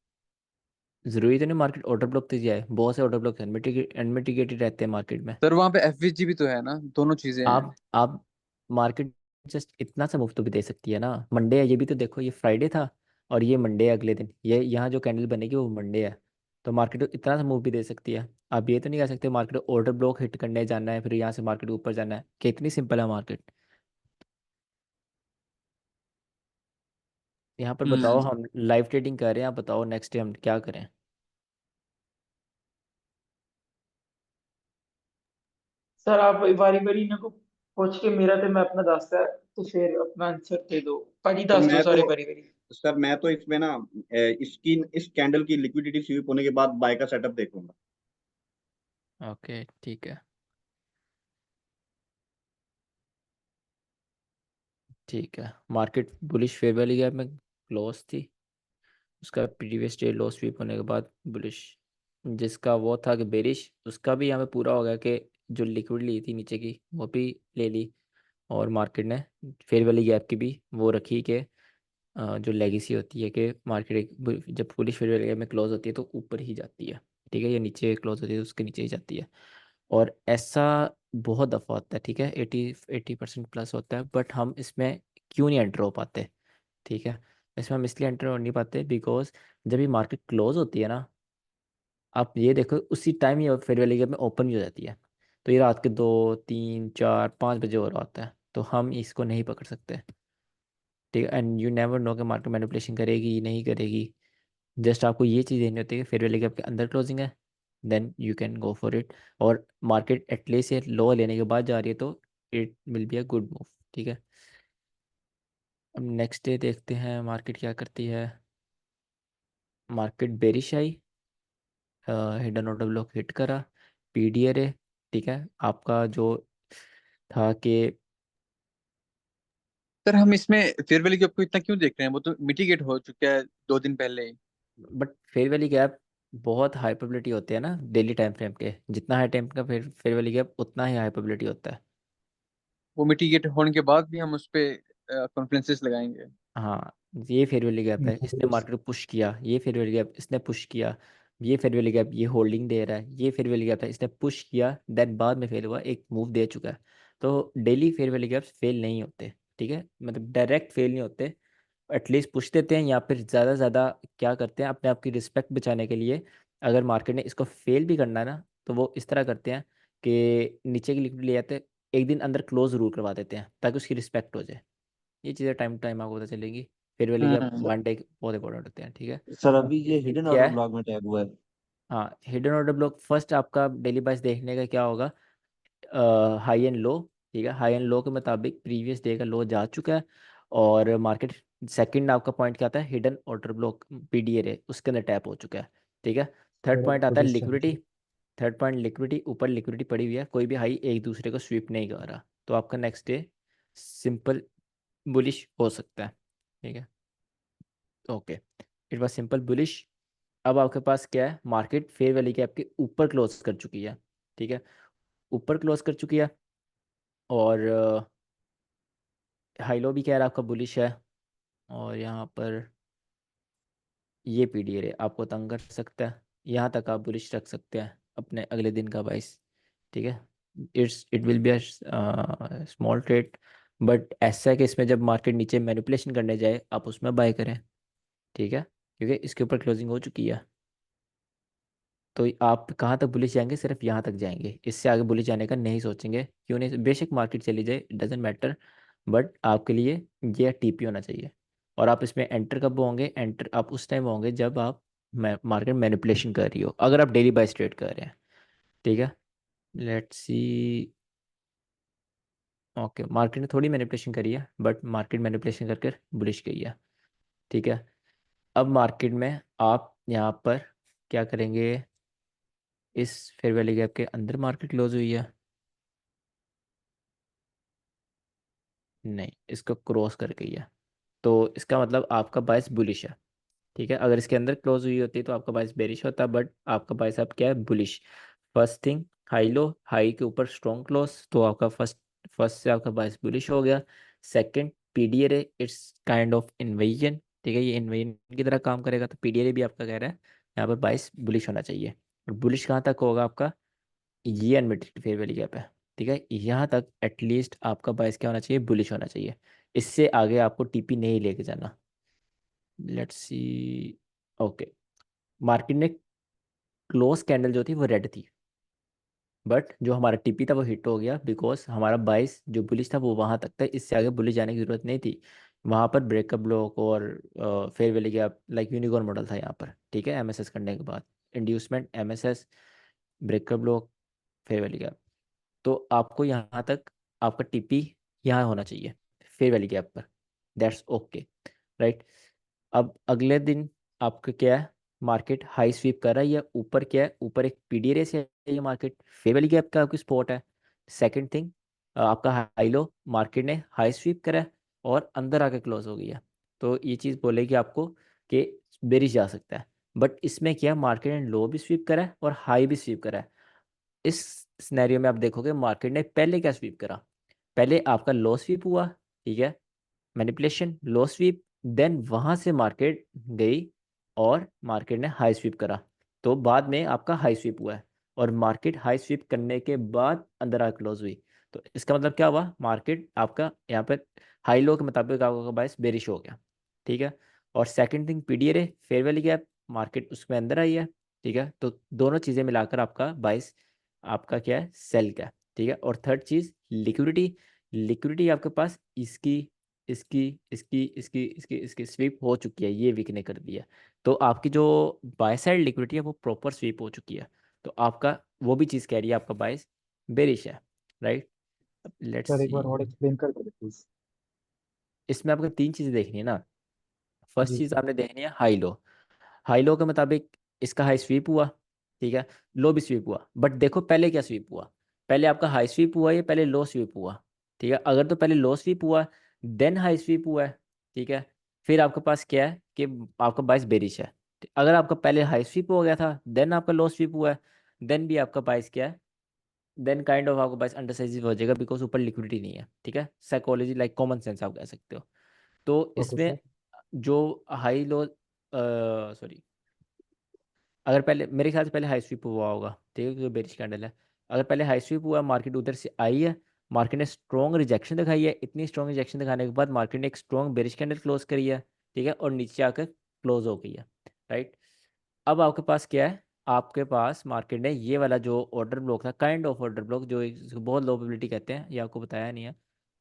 ज़रूरी तो नहीं मार्केट ऑर्डर ब्लॉक तक जाए, बहुत से ऑर्डर ब्लॉक अनमिटिगेटेड रहते हैं मार्केट में। सर वहाँ पे एफवीजी भी तो है ना, दोनों चीजें हैं। आप मार्केट जस्ट इतना सा मूव तो भी दे सकती है ना। मंडे है, ये भी तो देखो, ये फ्राइडे था और ये मंडे है अगले दिन, ये यहाँ जो कैंडल बनेगी वो मंडे है। तो मार्केट इतना सा मूव भी दे सकती है। आप ये तो नहीं कह सकते मार्केट ऑर्डर ब्लॉक हिट करने जाना है फिर यहाँ से मार्केट ऊपर जाना है, कि इतनी सिंपल है मार्केट। यहाँ पर बताओ, हम्म। हम लाइव ट्रेडिंग कर रहे हैं, आप बताओ नेक्स्ट डे हम क्या करें? सर आप बारी बारी इन्हों को पूछ के मेरा तो मैं अपना दसदा तो फिर अपना आंसर दे दो। भाजी सर दस दो मैं सारे तो बारी बारी। सर मैं तो इसमें ना इसकी इस कैंडल की लिक्विडिटी स्वीप होने के बाद बाय का सेटअप देखूंगा। ओके, ठीक है, ठीक है। Market bullish fair valley gap में क्लोज थी, उसका प्रीवियस डे लो स्वीप होने के बाद बुलिश, जिसका वो था कि बेरिश, उसका भी यहाँ पे पूरा हो गया कि जो लिक्विड ली थी नीचे की वो भी ले ली। और मार्केट ने फेयर वैली गैप की भी वो रखी कि जो लेगेसी होती है कि मार्केट जब बुलिश फेयर वैली गैप में क्लोज होती है तो ऊपर ही जाती है। ठीक है, ये नीचे क्लोज होती है तो उसके नीचे ही जाती है। और ऐसा बहुत दफ़ा होता है, ठीक है, 80% प्लस होता है, बट हम इसमें क्यों नहीं एंटर हो पाते? ठीक है, इसमें हम इसलिए एंटर हो नहीं पाते बिकॉज जब ये मार्केट क्लोज होती है ना, आप ये देखो उसी टाइम ये फेयर वैली गैप में ओपन भी हो जाती है। तो ये रात के 2 3 4 5 बजे हो रहा होता है, तो हम इसको नहीं पकड़ सकते। ठीक है, एंड यू नेवर नो कि मार्केट मैनिपुलेशन करेगी नहीं करेगी। जस्ट आपको ये चीज़ देखनी होती है कि फेयर वैली गैप के अंदर क्लोजिंग है, then you can go for it. और मार्केट एटलीस्ट ये लो लेने के बाद जा रही है तो it will be a good move. ठीक है, अब नेक्स्ट डे देखते हैं मार्केट क्या करती है। मार्केट बेरिश आई, हिडन ऑर्डर ब्लॉक हिट करा, पीडीआरए। ठीक है, आपका जो था कि सर हम इसमें फेयर वैली गैप को इतना क्यों देख रहे हैं, वो तो मिटिगेट हो चुका है 2 दिन पहले ही। बट फेयर वैली गैप बहुत हाई प्रोबेबिलिटी होते हैं ना डेली टाइम फ्रेम के, जितना हाई टाइम का फेयर वैली गैप उतना ही हाई प्रोबेबिलिटी होता है। वो मिटिगेट होने के बाद भी हम उस पे कॉन्फ्रेंसेस लगाएंगे। हाँ, ये फेयर वैली गैप है, इसने मार्केट को पुश किया, ये फेयर वैली गैप इसने पुश किया, ये फेयर वैली गैप ये होल्डिंग दे रहा है, ये फेयर वैली गैप है इसने पुश किया, देन बाद में फेल हुआ, एक मूव दे चुका है। तो daily fair valley gaps fail नहीं होते। ठीक है, मतलब डायरेक्ट फेल नहीं होते, एटलीस्ट पुश देते हैं, या फिर ज़्यादा से ज़्यादा क्या करते हैं अपने आप की रिस्पेक्ट बचाने के लिए, अगर मार्केट ने इसको फेल भी करना है ना तो वो इस तरह करते हैं कि नीचे की लिक्विड ले जाते हैं, एक दिन अंदर क्लोज जरूर करवा देते हैं ताकि उसकी रिस्पेक्ट हो जाए। ये चीज़ें टाइम टू टाइम आपको पता चलेगी। फेयर वैली गैप हम्म। वन डे बहुत इंपॉर्टेंट होते हैं। ठीक है, सर अभी ये इसमें हिडन क्या ऑर्डर है, ब्लॉक में टैग हुआ है। हाँ, हिडन ऑर्डर ब्लॉक फर्स्ट आपका डेली बाइस देखने का क्या होगा, हाई एंड लो। ठीक है, हाई एंड लो के मुताबिक प्रीवियस डे का लो जा चुका है, और मार्केट सेकंड आपका पॉइंट क्या आता है, हिडन ऑर्डर ब्लॉक पीडीआर उसके अंदर टैप हो चुका है। ठीक है, थर्ड फिर अब पॉइंट आता है बुलिश जाना लिक्विडिटी। चाहिए। थर्ड पॉइंट लिक्विडिटी, ऊपर लिक्विडिटी पड़ी हुई है, कोई भी हाई एक दूसरे को स्वीप नहीं कर रहा, तो आपका नेक्स्ट डे सिंपल बुलिश हो सकता है। ठीक है, okay, it was simple bullish. अब आपके पास क्या है, मार्केट फेयर वैल्यू के आपके ऊपर क्लोज कर चुकी है। ठीक है, ऊपर क्लोज कर चुकी है, और हाई लो भी कह रहा है आपका बुलिश है, और यहाँ पर ये पीडीआर है आपको तंग कर सकता है, यहाँ तक आप बुलिश रख सकते हैं अपने अगले दिन का बाइस। ठीक है, it will be a small trade, but ऐसा है कि इसमें जब मार्केट नीचे मैनिपुलेशन करने जाए आप उसमें बाय करें। ठीक है, क्योंकि इसके ऊपर क्लोजिंग हो चुकी है, तो आप कहाँ तक बुलिश जाएंगे, सिर्फ यहाँ तक जाएंगे, इससे आगे बुलिश जाने का नहीं सोचेंगे। क्यों नहीं, बेशक मार्केट चली जाए, डजेंट मैटर, बट आपके लिए ये टीपी होना चाहिए। और आप इसमें एंटर कब होंगे, एंटर आप उस टाइम होंगे जब आप मार्केट मैनिपुलेशन कर रही हो, अगर आप डेली बाय ट्रेड कर रहे हैं। ठीक है, लेट्स सी, ओके, मार्केट ने थोड़ी मैनिपुलेशन करी है, बट मार्केट मैनिपुलेशन करके बुलिश गई है। ठीक है, अब मार्केट में आप यहाँ पर क्या करेंगे, इस फेयर वैल्यू गैप के अंदर मार्केट क्लोज हुई है, नहीं, इसको क्रॉस कर गई है, तो इसका मतलब आपका बायस बुलिश है। ठीक है, अगर इसके अंदर क्लोज हुई होती तो आपका बायस बेरिश होता, बट आपका बायस अब क्या है, bullish. First thing, high low, high के ऊपर स्ट्रॉन्ग क्लोज, तो आपका फर्स्ट फर्स्ट से आपका बायस बुलिश हो गया। Second, PDR it's kind of invasion. ठीक है, ये इन्वेजन की तरह काम करेगा, तो पीडीआर भी आपका कह रहा है यहाँ पर बायस बुलिश होना चाहिए। और बुलिश कहाँ तक होगा आपका, ये अनमिटेड फेयर वैल्यू गैप है। ठीक है, यहाँ तक एटलीस्ट आपका बायस क्या होना चाहिए, बुलिश होना चाहिए, इससे आगे आपको टीपी नहीं लेके जाना। लेट्स सी, ओके, मार्केट ने क्लोज कैंडल जो थी वो रेड थी, बट जो हमारा टीपी था वो हिट हो गया, बिकॉज हमारा बाइस जो बुलिश था वो वहां तक था, इससे आगे बुलिश जाने की जरूरत नहीं थी। वहां पर ब्रेकअप ब्लॉक और fair value gap like unicorn model था यहाँ पर। ठीक है, एमएसएस करने के बाद inducement, MSS, breakup block, fair value gap, तो आपको यहाँ तक आपका टीपी यहाँ होना चाहिए फेयर वैल्यू गैप पर, दैट्स ओके, राइट। अब अगले दिन आपका क्या है, मार्केट हाई स्वीप कर रहा है, या ऊपर क्या है, ऊपर एक पीडीआर से है ये मार्केट, फेयर वैल्यू गैप का आपकी स्पॉट है। सेकंड थिंग, आपका हाई लो, मार्केट ने हाई स्वीप करा है और अंदर आके क्लोज हो गई है, तो ये चीज़ बोलेगी आपको कि बेरिश जा सकता है। बट इसमें क्या है, मार्केट ने लो भी स्वीप करा है और हाई भी स्वीप करा है। इस सिनेरियो में आप देखोगे मार्केट ने पहले क्या स्वीप करा, पहले आपका लो स्वीप हुआ। ठीक है, मैनिपुलेशन, लो स्वीप, देन वहां से मार्केट गई और मार्केट ने हाई स्वीप करा, तो बाद में आपका हाई स्वीप हुआ है, और मार्केट हाई स्वीप करने के बाद अंदर आ क्लोज हुई, तो इसका मतलब क्या हुआ, मार्केट आपका यहाँ पे हाई लो के मुताबिक आपका बायस बेरिश हो गया। ठीक है, और सेकंड थिंग, पीडीआर है, फेयर वैल्यू गैप, मार्केट उसमें अंदर आई है। ठीक है, तो दोनों चीज़ें मिलाकर आपका बायस आपका क्या है, सेल का है। ठीक है, और थर्ड चीज़ लिक्विडिटी, लिक्विडिटी आपके पास इसकी इसकी इसकी इसकी इसकी इसकी स्वीप हो चुकी है, ये वीक ने कर दिया, तो आपकी जो बाय साइड लिक्विडिटी है वो प्रॉपर स्वीप हो चुकी है, तो आपका वो भी चीज़ कह रही है आपका बायस बेरिश है, राइट। लेट्स सर एक सी, बार और एक्सप्लेन कर दो प्लीज। इसमें आपको तीन चीज़ें देखनी है ना। फर्स्ट जी चीज़ सर। आपने देखनी है हाई लो, हाई लो के मुताबिक इसका हाई स्वीप हुआ। ठीक है, लो भी स्वीप हुआ, बट देखो पहले क्या स्वीप हुआ, पहले आपका हाई स्वीप हुआ या पहले लो स्वीप हुआ। ठीक है, अगर तो पहले लो स्वीप हुआ देन हाई स्वीप हुआ है, ठीक है, फिर आपके पास क्या है कि आपका बाइस बेरिश है। अगर आपका पहले हाई स्वीप हो गया था देन आपका लो स्वीप हुआ है, देन भी आपका बाइस क्या है, देन काइंड ऑफ आपका बाइस अंडर साइज हो जाएगा, बिकॉज ऊपर लिक्विडिटी नहीं है। ठीक है, साइकोलॉजी लाइक कॉमन सेंस आप कह सकते हो। तो ओके इसमें सर। जो हाई लो, सॉरी, अगर पहले मेरे ख्याल से पहले हाई स्वीप हुआ होगा, ठीक है, क्योंकि बेरिश कैंडल है। अगर पहले हाई स्वीप हुआ, मार्केट उधर से आई है, मार्केट ने स्ट्रॉन्ग रिजेक्शन दिखाई है, इतनी स्ट्रॉन्ग रिजेक्शन दिखाने के बाद मार्केट ने एक स्ट्रॉन्ग बेरिश कैंडल क्लोज करी है। ठीक है, और नीचे आकर क्लोज हो गई है, राइट। अब आपके पास क्या है, आपके पास मार्केट ने ये वाला जो ऑर्डर ब्लॉक था, काइंड ऑफ ऑर्डर ब्लॉक, जो इसको बहुत लो प्रोबेबिलिटी कहते हैं, ये आपको बताया नहीं है,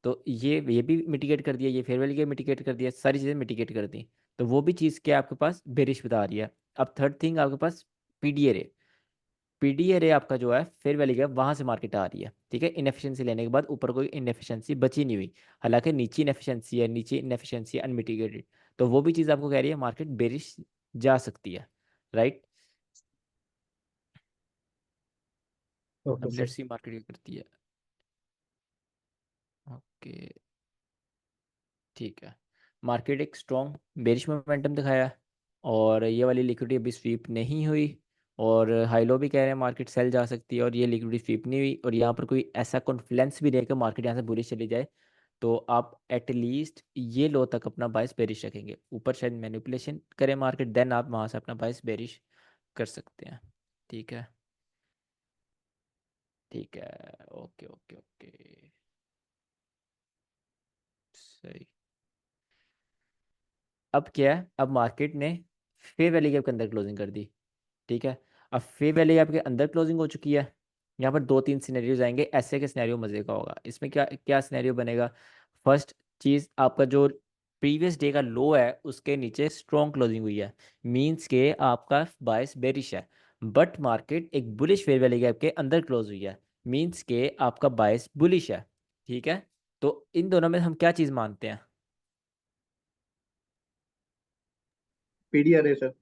तो ये भी मिटिगेट कर दिया, ये फेयर वैल्यू के मिटिगेट कर दिया, सारी चीज़ें मिटिगेट कर दी, तो वो भी चीज़ क्या आपके पास बेरिश बता रही है। अब थर्ड थिंग आपके पास पीडीआर है, पीडीआरए आपका जो है फेयर वैल्यू गैप वहां से मार्केट आ रही है, ठीक है। इनएफिशिएंसी लेने के बाद ऊपर कोई इनएफिशिएंसी बची नहीं हुई, हालांकि नीचे इनएफिशिएंसी है, नीचे इनएफिशिएंसी अनमिटिगेटेड, तो वो भी चीज़ आपको कह रही है मार्केट बेरिश जा सकती है, राइट। ओके अब सर। लेट्स सी मार्केट क्या करती है। ओके, ठीक है। मार्केट एक स्ट्रॉन्ग बेरिश मोमेंटम दिखाया है, और ये वाली लिक्विडिटी अभी स्वीप नहीं हुई, और हाई लो भी कह रहे हैं मार्केट सेल जा सकती है, और ये लिक्विडिटी स्वीप नहीं हुई, और यहाँ पर कोई ऐसा कॉन्फ्लुएंस भी नहीं है कि मार्केट यहाँ से बुलिश चली जाए, तो आप एटलीस्ट ये लो तक अपना बाइस बेरिश रखेंगे। ऊपर शायद मैनिपुलेशन करे मार्केट, देन आप वहाँ से अपना बाइस बेरिश कर सकते हैं, ठीक है। ठीक है, ओके ओके ओके, सही। अब क्या है, अब मार्केट ने फेयर वैल्यू गैप के अंदर क्लोजिंग कर दी, ठीक है। अब फेयर वैल्यू गैप के अंदर क्लोजिंग हो चुकी है। यहाँ पर दो तीन सिनेरियोज आएंगे, ऐसे के सिनेरियो मजे का होगा। इसमें क्या क्या सिनेरियो बनेगा। फर्स्ट चीज, आपका जो प्रीवियस डे का लो है उसके नीचे स्ट्रॉन्ग क्लोजिंग हुई है, मींस के आपका बायस बेरिश है, बट मार्केट एक बुलिश फेयर वैल्यू गैप के अंदर क्लोज हुई है, मींस के आपका बायस बुलिश है, ठीक है। तो इन दोनों में हम क्या चीज मानते हैं। पीडीआरए सर।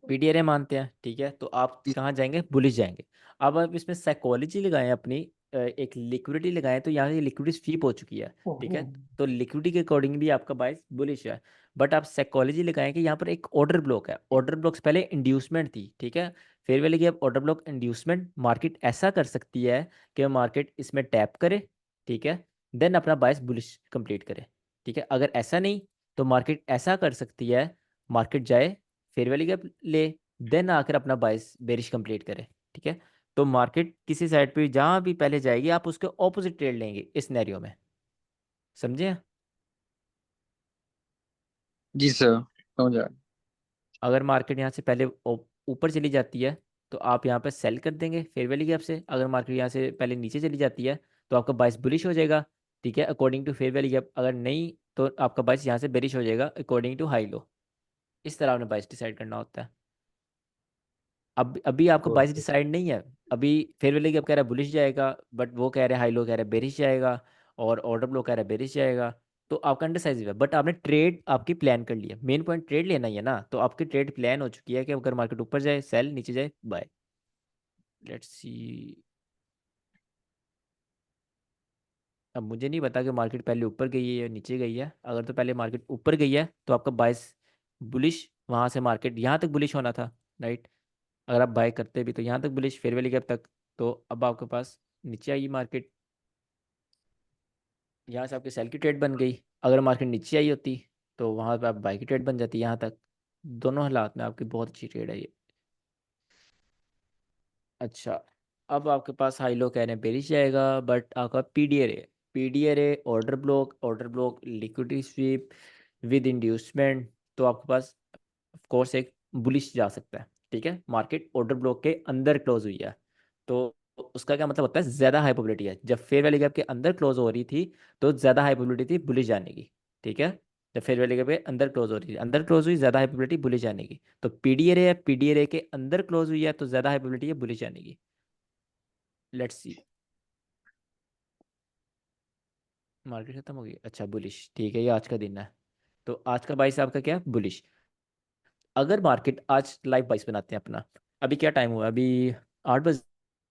पीडीआरए मानते हैं, ठीक है। तो आप जी कहाँ जाएंगे, बुलिश जाएंगे। अब आप इसमें साइकोलॉजी लगाएं अपनी, एक लिक्विडिटी लगाएं, तो यहाँ ये लिक्विडिटी स्वीप हो चुकी है, ठीक है। तो लिक्विडिटी के अकॉर्डिंग भी आपका बाइस बुलिश है, बट आप साइकोलॉजी लगाएं कि यहाँ पर एक ऑर्डर ब्लॉक है, ऑर्डर ब्लॉक से पहले इंड्यूसमेंट थी, ठीक है। फिर वे लगी अब ऑर्डर ब्लॉक इंड्यूसमेंट, मार्केट ऐसा कर सकती है कि मार्केट इसमें टैप करे, ठीक है, देन अपना बाइस बुलिश कंप्लीट करे, ठीक है। अगर ऐसा नहीं, तो मार्केट ऐसा कर सकती है, मार्केट जाए फेयर वैल्यू गैप ले, देन आकर अपना बाइस बेरिश कंप्लीट करे, ठीक है। तो मार्केट किसी साइड पे जहां भी पहले जाएगी, आप उसके ऑपोजिट ट्रेड लेंगे इस सिनेरियो में, समझे। जी सर, समझ आया। अगर मार्केट यहाँ से पहले ऊपर चली जाती है, तो आप यहाँ पे सेल कर देंगे फेयर वैल्यू गैप से। अगर मार्केट यहाँ से पहले नीचे चली जाती है, तो आपका बाइस बुलिश हो जाएगा, ठीक है, according to fair value gap. अगर नहीं, तो आपका बाइस यहाँ से बेरिश हो जाएगा अकॉर्डिंग टू हाई लो। इस तरह आपने बाइस डिसाइड करना होता है। अब अभी आपका बाइस ओके डिसाइड नहीं है। अभी फेयर वैल्यू अब कह रहा है बुलिश जाएगा, बट वो कह रहे हैं हाई लो कह रहा है बेरिश जाएगा, और ऑर्डर ब्लो कह रहा है बेरिश जाएगा। तो आपका अनडिसाइसिव है, बट आपने ट्रेड आपकी प्लान कर लिया। मेन पॉइंट ट्रेड लेना ही है ना, तो आपकी ट्रेड प्लान हो चुकी है कि अगर मार्केट ऊपर जाए सेल, नीचे जाए बाय। Let's see. अब मुझे नहीं पता कि मार्केट पहले ऊपर गई है या नीचे गई है। अगर तो पहले मार्केट ऊपर गई है, तो आपका बाइस बुलिश, वहां से मार्केट यहाँ तक बुलिश होना था, राइट। अगर आप बाय करते भी तो यहाँ तक बुलिश फेयर वैल्यू गैप तक। तो अब आपके पास नीचे आई मार्केट, यहाँ से आपकी सेल की ट्रेड बन गई। अगर मार्केट नीचे आई होती, तो वहाँ पे आप बाय की ट्रेड बन जाती यहाँ तक। दोनों हालात में आपकी बहुत अच्छी ट्रेड है ये। अच्छा, अब आपके पास हाई लो कह रहे हैं बेरिश जाएगा, बट आपका PDRA, PDRA order block liquidity sweep with inducement, तो आपके पास ऑफ कोर्स एक बुलिश जा सकता है, ठीक है। मार्केट ऑर्डर ब्लॉक के अंदर क्लोज हुई है, तो उसका क्या मतलब होता है, ज्यादा हाई प्रोबेबिलिटी है। जब फेयर वैल्यू गैप के अंदर क्लोज हो रही थी, तो ज्यादा हाई प्रोबेबिलिटी थी बुलिश जाने की, ठीक है। जब फेयर वैल्यू गैप के अंदर क्लोज हो रही थी, अंदर क्लोज हुई, ज्यादा हाई प्रोबेबिलिटी बुलिश जाने की। तो पीडीआरए है, पीडीआरए के अंदर क्लोज हुई है, तो ज्यादा हाई प्रोबेबिलिटी है बुलिश जाने की। Let's see. मार्केट खत्म हो गई, अच्छा बुलिश, ठीक है, ये आज का दिन है। तो आज का बाइस आपका क्या है, बुलिश। अगर मार्केट आज लाइव बाइस बनाते हैं अपना, अभी क्या टाइम हुआ है? अभी 8 बज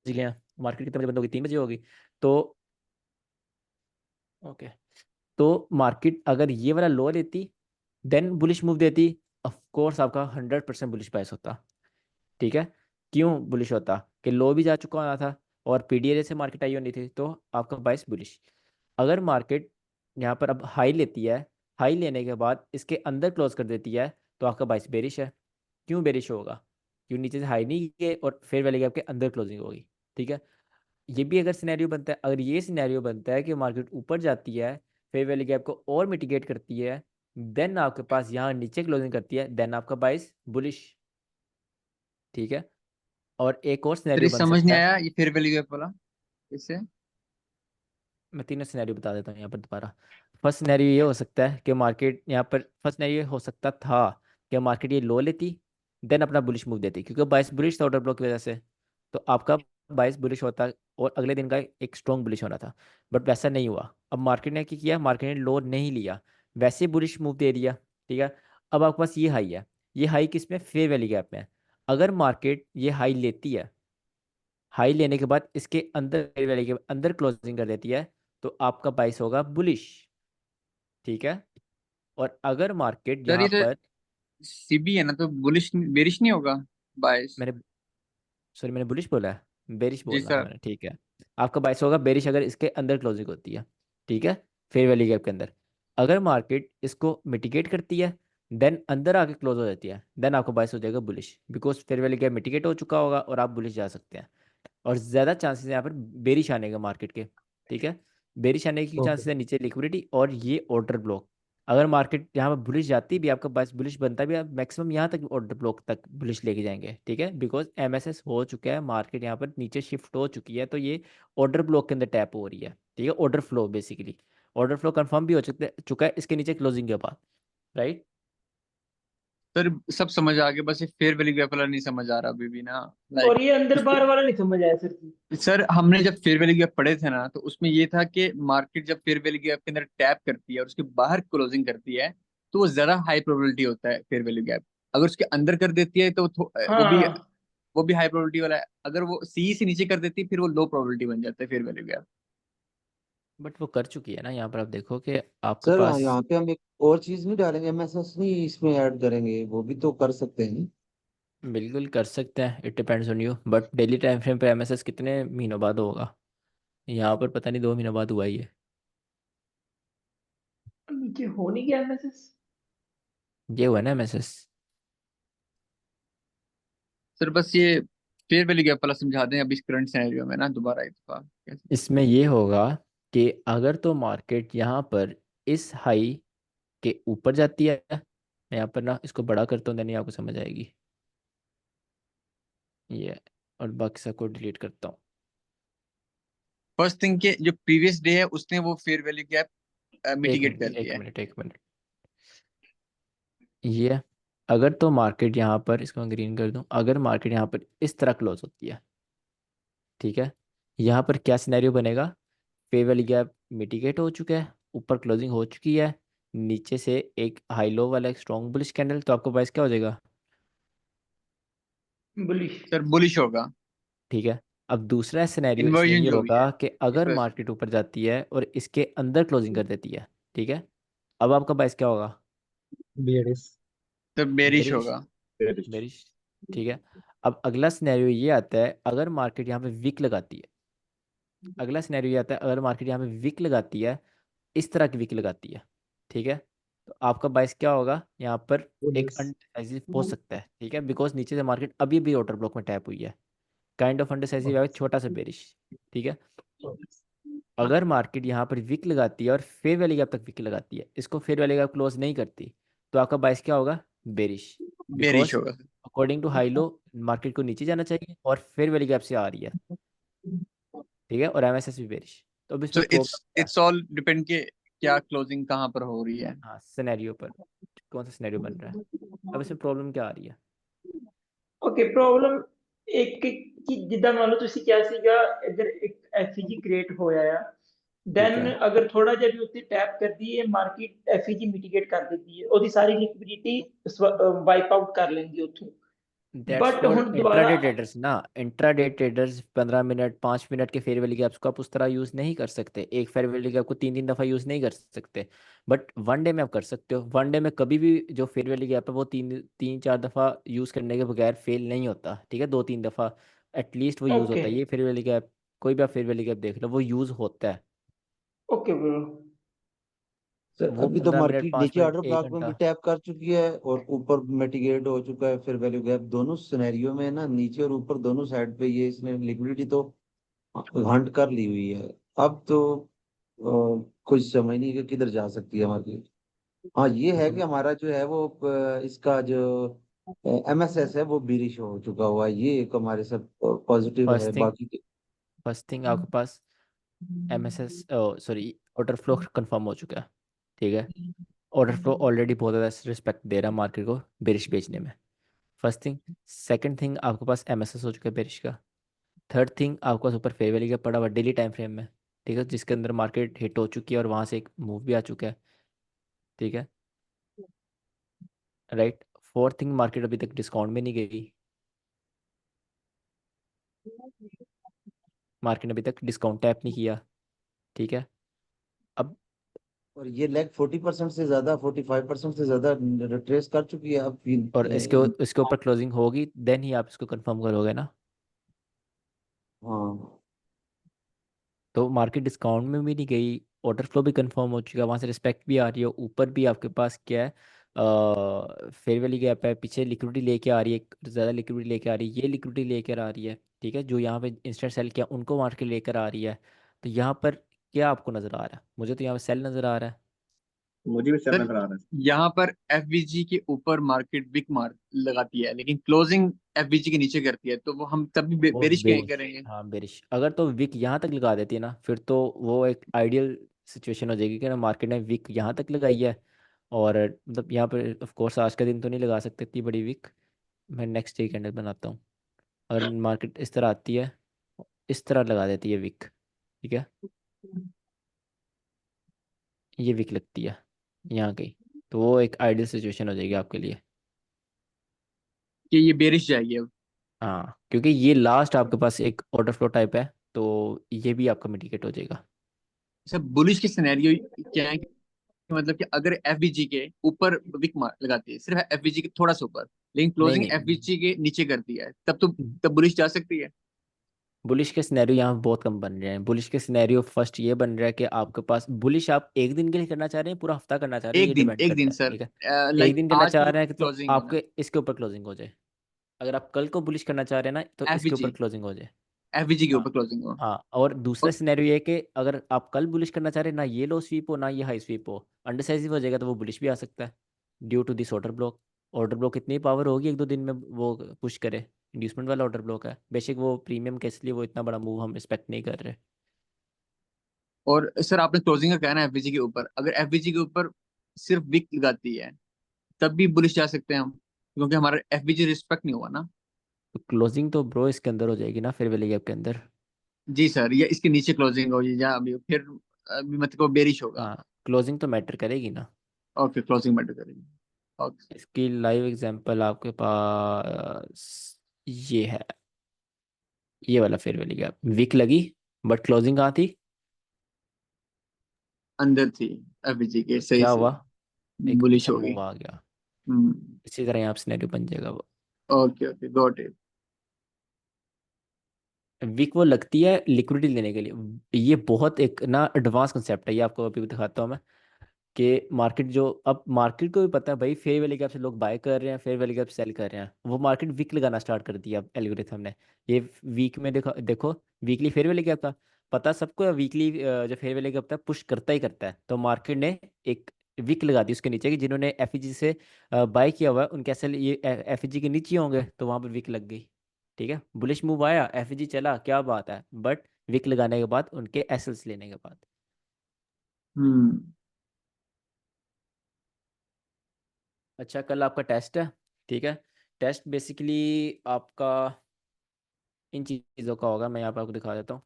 गए हैं। मार्केट कितने बजे बंद होगी, 3 बजे होगी। तो ओके, तो मार्केट अगर ये वाला लो लेती, देन बुलिश मूव देती, ऑफ कोर्स आपका 100% बुलिश बाइस होता, ठीक है। क्यों बुलिश होता, कि लो भी जा चुका होना था, और पीडीआरए से मार्केट आई होनी थी, तो आपका बाइस बुलिश। अगर मार्केट यहाँ पर अब हाई लेती है, हाई लेने के बाद इसके अंदर क्लोज कर देती है, तो आपका बाइस बेरिश है। क्यों बेरिश होगा, क्यों नीचे से हाई नहीं गए और फेयर वैल्यू गैप के अंदर क्लोजिंग होगी, ठीक है। ये भी अगर सिनेरियो बनता है, अगर ये सिनेरियो बनता है कि मार्केट ऊपर जाती है, फेयर वैल्यू गैप को और मिटिगेट करती है, देन आपके पास यहाँ नीचे क्लोजिंग करती है, देन आपका बाइस बुलिश, ठीक है। और एक और सर ये सिनेरियो बन समझ नहीं सकता है। आया, ये फेयर वैल्यू गैप वाला इससे। मैं तीनों सिनेरियो बता देता हूँ यहाँ पर दोबारा। फर्स्ट सिनेरियो ये हो सकता है कि मार्केट यहाँ पर, फर्स्ट सिनेरियो हो सकता था कि मार्केट ये लो लेती, देन अपना बुलिश मूव देती, क्योंकि बाइस बुलिश था ऑर्डर ब्लॉक की वजह से, तो आपका बाइस बुलिश होता और अगले दिन का एक स्ट्रॉन्ग बुलिश होना था। बट वैसा नहीं हुआ। अब मार्केट ने क्या किया, मार्केट ने लो नहीं लिया, वैसे बुलिश मूव दे दिया। ठीक है, अब आपके पास ये हाई है, ये हाई किस में, फेयर वैली गैप में है। अगर मार्केट ये हाई लेती है, हाई लेने के बाद इसके अंदर फेयर वैली के अंदर क्लोजिंग कर देती है, तो आपका बाइस होगा बुलिश। ठीक है, और अगर मार्केट सर यहाँ ये तो पर, सीबी है ना, तो बुलिश बेरिश नहीं होगा बायस? मैंने सॉरी मैंने बुलिश बोला है, बेरिश जी बोलना था सर। मैंने। ठीक है, आपका बाइस होगा बेरिश अगर इसके अंदर क्लोजिंग होती है। ठीक है, फेयर वैली गैप के अंदर। अगर मार्केट इसको मिटिगेट करती है, देन अंदर आके क्लोज हो जाती है, देन आपका बाइस हो जाएगा bullish, because fair valley gap mitigate हो चुका होगा और आप बुलिश जा सकते हैं। और ज़्यादा चांसेस यहाँ पर बेरिश आने का मार्केट के। ठीक है, बेरिश आने की ओके। चांसेस है नीचे लिक्विडिटी और ये ऑर्डर ब्लॉक। अगर मार्केट यहाँ पर बुलिश जाती भी, आपका बाइस बुलिश बनता भी, आप मैक्सिमम यहाँ तक ऑर्डर ब्लॉक तक बुलिश लेके जाएंगे। ठीक है, बिकॉज एमएसएस हो चुका है, मार्केट यहाँ पर नीचे शिफ्ट हो चुकी है, तो ये ऑर्डर ब्लॉक के अंदर टैप हो रही है। ठीक है, order flow basically, order flow confirm भी हो चुका है इसके नीचे क्लोजिंग के बाद। राइट। सर सब समझ आ गया, बस ये फेयर वैल्यू गैप वाला नहीं समझ आ रहा अभी भी ना। लाइक और ये अंदर बार वाला नहीं समझ आया सर जी। सर हमने जब फेयर वैल्यू गैप पढ़े थे ना, तो उसमें ये था कि मार्केट जब फेयर वैल्यू गैप के अंदर टैप करती है और उसके बाहर क्लोजिंग करती है, तो वो ज्यादा हाई प्रोबेबिलिटी होता है फेयर वैल्यू गैप। अगर उसके अंदर कर देती है तो हाँ। वो भी हाई प्रोबेबिलिटी वाला है। अगर वो सी से नीचे कर देती है, फिर वो लो प्रोबेबिलिटी बन जाता है फेयर वैल्यू गैप। बट वो कर चुकी है ना, यहाँ पर आप देखो कि आपके सर हाँ, पास। यहाँ पे हम एक और चीज नहीं डालेंगे, एमएसएस नहीं इसमें ऐड करेंगे, वो भी तो कर सकते हैं। बिल्कुल कर सकते हैं, it depends on you, but daily time frame पे एमएसएस कितने महीनों बाद होगा? यहाँ पर पता नहीं 2 महीनों बाद हुआ ही है। नीचे हो नहीं गया मैसेज। ये हुआ ना एमएसएस। सर बस ये फेयर वैल्यू गैप वाला समझा दें अभी इस करंट सिनेरियो में ना, दोबारा एक दफा कैसे। इसमें ये होगा कि अगर तो मार्केट यहाँ पर इस हाई के ऊपर जाती है, मैं यहाँ पर ना इसको बड़ा करता हूँ, नहीं आपको समझ आएगी ये, और बाकी सबको डिलीट करता हूँ। फर्स्ट थिंग के जो प्रीवियस डे है उसने वो फेयर वैल्यू गैप एक मिटिगेट कर मिनट एक दिया है। मिनट एक मिनट, ये अगर तो मार्केट यहाँ पर, इसको मैं ग्रीन कर दूँ, अगर मार्केट यहाँ पर इस तरह क्लोज होती है, ठीक है, यहाँ पर क्या सिनेरियो बनेगा, पे वाली गैप मिटिगेट हो चुका है, ऊपर क्लोजिंग हो चुकी है, नीचे से एक हाई लो वाला एक स्ट्रॉन्ग बुलिश कैंडल, तो आपको प्राइस क्या हो जाएगा? बुलिश। सर बुलिश होगा। ठीक है, अब दूसरा सिनेरियो इसमें इन्वर्जन ये जो भी है होगा कि इस अगर वजह से। मार्केट ऊपर जाती है और इसके अंदर क्लोजिंग कर देती है, ठीक है, अब आपका प्राइस क्या होगा? बेरिस। तो बेरिश बेरिश। होगा। बेरिश। ठीक है, अब अगला सिनेरियो ये आता है, अगर मार्केट यहाँ पे विक लगाती है, अगला सिनेरियो ये आता है अगर मार्केट यहाँ पे विक लगाती है, इस तरह की विक लगाती है, ठीक है, तो आपका बाइस क्या होगा यहाँ पर? एक पुलिस। अनडिसाइसिव हो सकता है, ठीक है, बिकॉज नीचे से मार्केट अभी भी ऑर्डर ब्लॉक में टैप हुई है, काइंड ऑफ अनडिसाइसिव है, छोटा सा बेरिश। ठीक है, अगर मार्केट यहाँ पर विक लगाती है और फेयर वैली गैप तक विक लगाती है, इसको फेयर वैली गैप क्लोज नहीं करती, तो आपका बाइस क्या होगा? बेरिश। बेरिश बिकॉज होगा। According to high low market को नीचे जाना चाहिए और फेयर वैली गैप से आ रही है। ठीक है, और एमएसएस भी बेरिश। तो अब सो इसमें प्रॉब्लम इट्स क्या है? इट्स ऑल डिपेंड के क्या क्लोजिंग कहाँ पर हो रही है। हाँ, सिनेरियो पर, कौन सा सिनेरियो बन रहा है। अब इसमें प्रॉब्लम क्या आ रही है? ਓਕੇ ਪ੍ਰੋਬਲਮ ਇੱਕ ਕਿ ਜਿੱਦਾਂ ਮੰਨ ਲਓ ਤੁਸੀਂ ਕਿਹਾ ਸੀਗਾ ਇੱਧਰ ਇੱਕ ਐਫਈਜੀ ਕ੍ਰੀਏਟ ਹੋਇਆ ਆ ठीक ਦੈਨ है, ਅਗਰ ਥੋੜਾ ਜਿਹਾ ਵੀ ਉੱਤੇ ਟੈਪ ਕਰਦੀ ਹੈ ਮਾਰਕੀਟ ਐਫਈਜੀ ਮਿਟੀਗੇਟ ਕਰ ਦਿੰਦੀ ਹੈ ਉਹਦੀ ਸਾਰੀ ਲਿਕਵਿਡਿਟੀ ਵਾਈਪ ਆਊਟ ਕਰ ਲੈਂਦੀ ਹੈ ਉੱਥੋਂ दैट्स बट कॉल्ड ਹੁਣ ਦੁਬਾਰਾ इंट्राडे ट्रेडर्स ना। इंट्राडे ट्रेडर्स 15 मिनट 5 मिनट के फेयर वैल्यू गैप्स को आप उस तरह यूज़ नहीं कर सकते, एक फेयर वैल्यू गैप को 3 3 दफ़ा यूज़ नहीं कर सकते, बट वन डे में आप कर सकते हो। वन डे में कभी भी जो फेयर वैल्यू गैप है वो 3 3 4 दफ़ा यूज़ करने के बगैर फेल नहीं होता। ठीक है, 2 3 दफ़ा एटलीस्ट वो यूज़ ओके होता है। ये फेयर वैल्यू गैप कोई भी आप फेयर वैल्यू गैप देख लो वो यूज़ होता है। ओके ब्रो सर वो अभी तो 15 मिनट मार्केट पाँच नीचे मिनट ऑर्डर एक ब्लॉक में भी घंटा टैप कर चुकी है और ऊपर मिटिगेट हो चुका है, फिर वैल्यू गैप दोनों सिनेरियो में ना, नीचे और ऊपर दोनों साइड पे ये इसने लिक्विडिटी तो हंट कर ली हुई है। अब तो कुछ समझ नहीं कि किधर जा सकती है मार्केट। हाँ ये है कि हमारा जो है वो इसका जो एमएसएस है वो बीरिश हो चुका हुआ है, ये एक हमारे सब पॉजिटिव है। फर्स्ट थिंग, बाकी फर्स्ट थिंग आपके पास MSS sorry order flow confirm हो चुका है। ठीक है, ऑर्डर फ्लो ऑलरेडी बहुत ज़्यादा रिस्पेक्ट दे रहा है मार्केट को बेरिश बेचने में। First thing. सेकंड थिंग, आपके पास एमएसएस हो चुका है बेरिश का। थर्ड थिंग, आपके पास ऊपर फेयर वैल्यू गैप पड़ा हुआ डेली टाइम फ्रेम में, ठीक है, जिसके अंदर मार्केट हिट हो चुकी है और वहां से एक मूव भी आ चुका है, ठीक है, राइट। फोर्थ थिंग, मार्केट अभी तक डिस्काउंट में नहीं गई, मार्केट ने अभी तक डिस्काउंट टैप नहीं किया, ठीक है। अब और ये लेग 40% से ज्यादा, 45% से ज्यादा रिट्रेस कर चुकी है अब भी। और इसके ऊपर क्लोजिंग होगी देन ही आप इसको कंफर्म करोगे ना। हाँ, तो मार्केट डिस्काउंट में भी नहीं गई, ऑर्डर फ्लो भी कंफर्म हो चुका है, वहाँ से रिस्पेक्ट भी आ रही है, ऊपर भी आपके पास क्या है, फेयर वैल्यू गैप है, पीछे लिक्विडिटी लेके आ रही है, ज़्यादा लिक्विडिटी लेके आ रही है, ये लिक्विडिटी लेकर आ रही है, ठीक है, जो यहाँ पे इंस्टेंट सेल किया उनको मार्केट लेकर आ रही है। तो यहाँ पर क्या आपको नज़र आ रहा है? मुझे तो यहाँ पे सेल नज़र आ रहा है। मुझे भी सेल सर नजर आ रहा है। यहाँ पर एफवीजी के ऊपर मार्केट बिग मार्क लगाती है, लेकिन क्लोजिंग एफवीजी के नीचे करती है, तो वो हम तब भी वो बेरिश कहीं बेरिश, करेंगे। हाँ बेरिश। अगर तो विक यहाँ तक लगा देती है ना, फिर तो वो एक आइडियल सिचुएशन हो जाएगी कि ना मार्केट ने विक यहाँ तक लगाई है, और मतलब यहाँ पर ऑफ कोर्स आज का दिन तो नहीं लगा सकते इतनी बड़ी विक, मैं नेक्स्ट डे कैंडल बनाता हूँ। अगर मार्केट इस तरह आती है, इस तरह लगा देती है विक, ठीक है, ये विक लगती है यहाँ की, तो वो एक आइडियल सिचुएशन हो जाएगी आपके लिए। कि ये बेरिश जाएगी अब। हाँ, क्योंकि ये लास्ट आपके पास एक ऑर्डर फ्लो टाइप है, तो ये भी आपका मिटिगेट हो जाएगा। सर बुलिश की सिनेरियो क्या है कि मतलब कि अगर एफवीजी के ऊपर विक मार लगाती है, सिर्फ एफवीजी के थोड़ा सा ऊपर, लेकिन नहीं क्लोजिंग नहीं, एफवीजी के नीचे करती है, तब तो तब बुलिश जा सकती है। बुलिश के सिनेरियो यहाँ बहुत कम बन रहे हैं। बुलिश के सिनेरियो फर्स्ट ये बन रहा है कि आपके पास बुलिश आप एक दिन के लिए करना चाह रहे हैं, पूरा हफ्ता करना चाह रहे हैं, ये डिपेंड एक दिन करता है, सर, ठीक है। एक लाइक दिन करना आज चाह की रहे हैं कि तो क्लोजिंग होना। आपके इसके ऊपर क्लोजिंग हो जाए। अगर आप कल को बुलिश करना चाह रहे हैं ना, तो इसके ऊपर एफवीजी क्लोजिंग हो जाए। एफवीजी के हाँ। ऊपर क्लोजिंग हो। हाँ, और दूसरा और सिनेरियो ये है कि अगर आप कल बुलिश करना चाह रहे हैं, ना ये लो स्वीप हो ना ये हाई स्वीप हो, अंडरसाइज हो जाएगा, तो वो बुलिश भी आ सकता है due to this order block. Order block इतनी पावर होगी एक दो दिन में वो पुश करे, इंड्यूसमेंट वाला ऑर्डर ब्लॉक है, बेशक वो प्रीमियम के, इसलिए वो इतना बड़ा मूव हम रिस्पेक्ट नहीं कर रहे। और सर आपने क्लोजिंग का कहना है एफवीजी के ऊपर, अगर एफवीजी के ऊपर सिर्फ विक लगाती है तब भी बुलिश जा सकते हैं हम, क्योंकि हमारा एफवीजी रिस्पेक्ट नहीं हुआ ना। तो क्लोजिंग तो ब्रो इसके अंदर हो जाएगी ना, फिर वैली गैप के अंदर। जी सर, ये इसके नीचे क्लोजिंग होगी या अभी फिर अभी मतलब बेरिश होगा। हाँ, क्लोजिंग तो मैटर करेगी ना। ओके, क्लोजिंग मैटर करेगी। ओके। इसकी लाइव एग्जांपल आपके पास ये है, ये वाला फेयर वैली गैप वीक लगी, बट क्लोजिंग कहाँ थी? अंदर थी एफवीजी के, सही क्या हुआ? सही। एक बुलिश अच्छा होगी। मूव आ गया। हम्म। इसी तरह यहाँ सिनेरियो बन जाएगा वो। Okay okay, got it. Weak वो लगती है लिक्विडिटी लेने के लिए, ये बहुत एक ना एडवांस कंसेप्ट है, ये आपको अभी दिखाता हूँ मैं। कि मार्केट जो, अब मार्केट को भी पता है भाई फेयर वैल्यू गैप से लोग बाय कर रहे हैं, फेयर वैल्यू गैप सेल कर रहे हैं, वो मार्केट वीक लगाना स्टार्ट कर दिया अब एल्गोरिथम ने। ये वीक में देखो देखो, वीकली फेयर वैल्यू गैप था, पता सबको है, वीकली जो फेयर वैल्यू गैप था पुश करता ही करता है, तो मार्केट ने एक वीक लगा दी उसके नीचे, कि जिन्होंने एफईजी से बाय किया हुआ है उनके एसएल ये एफईजी के नीचे होंगे, तो वहां पर वीक लग गई, ठीक है। बुलिश मूव आया, एफईजी चला, क्या बात है, बट वीक लगाने के बाद उनके एसएल्स लेने के बाद। हम्म। अच्छा, कल आपका टेस्ट है, ठीक है। टेस्ट बेसिकली आपका इन चीज़ों का होगा, मैं यहाँ पर आपको दिखा देता हूँ।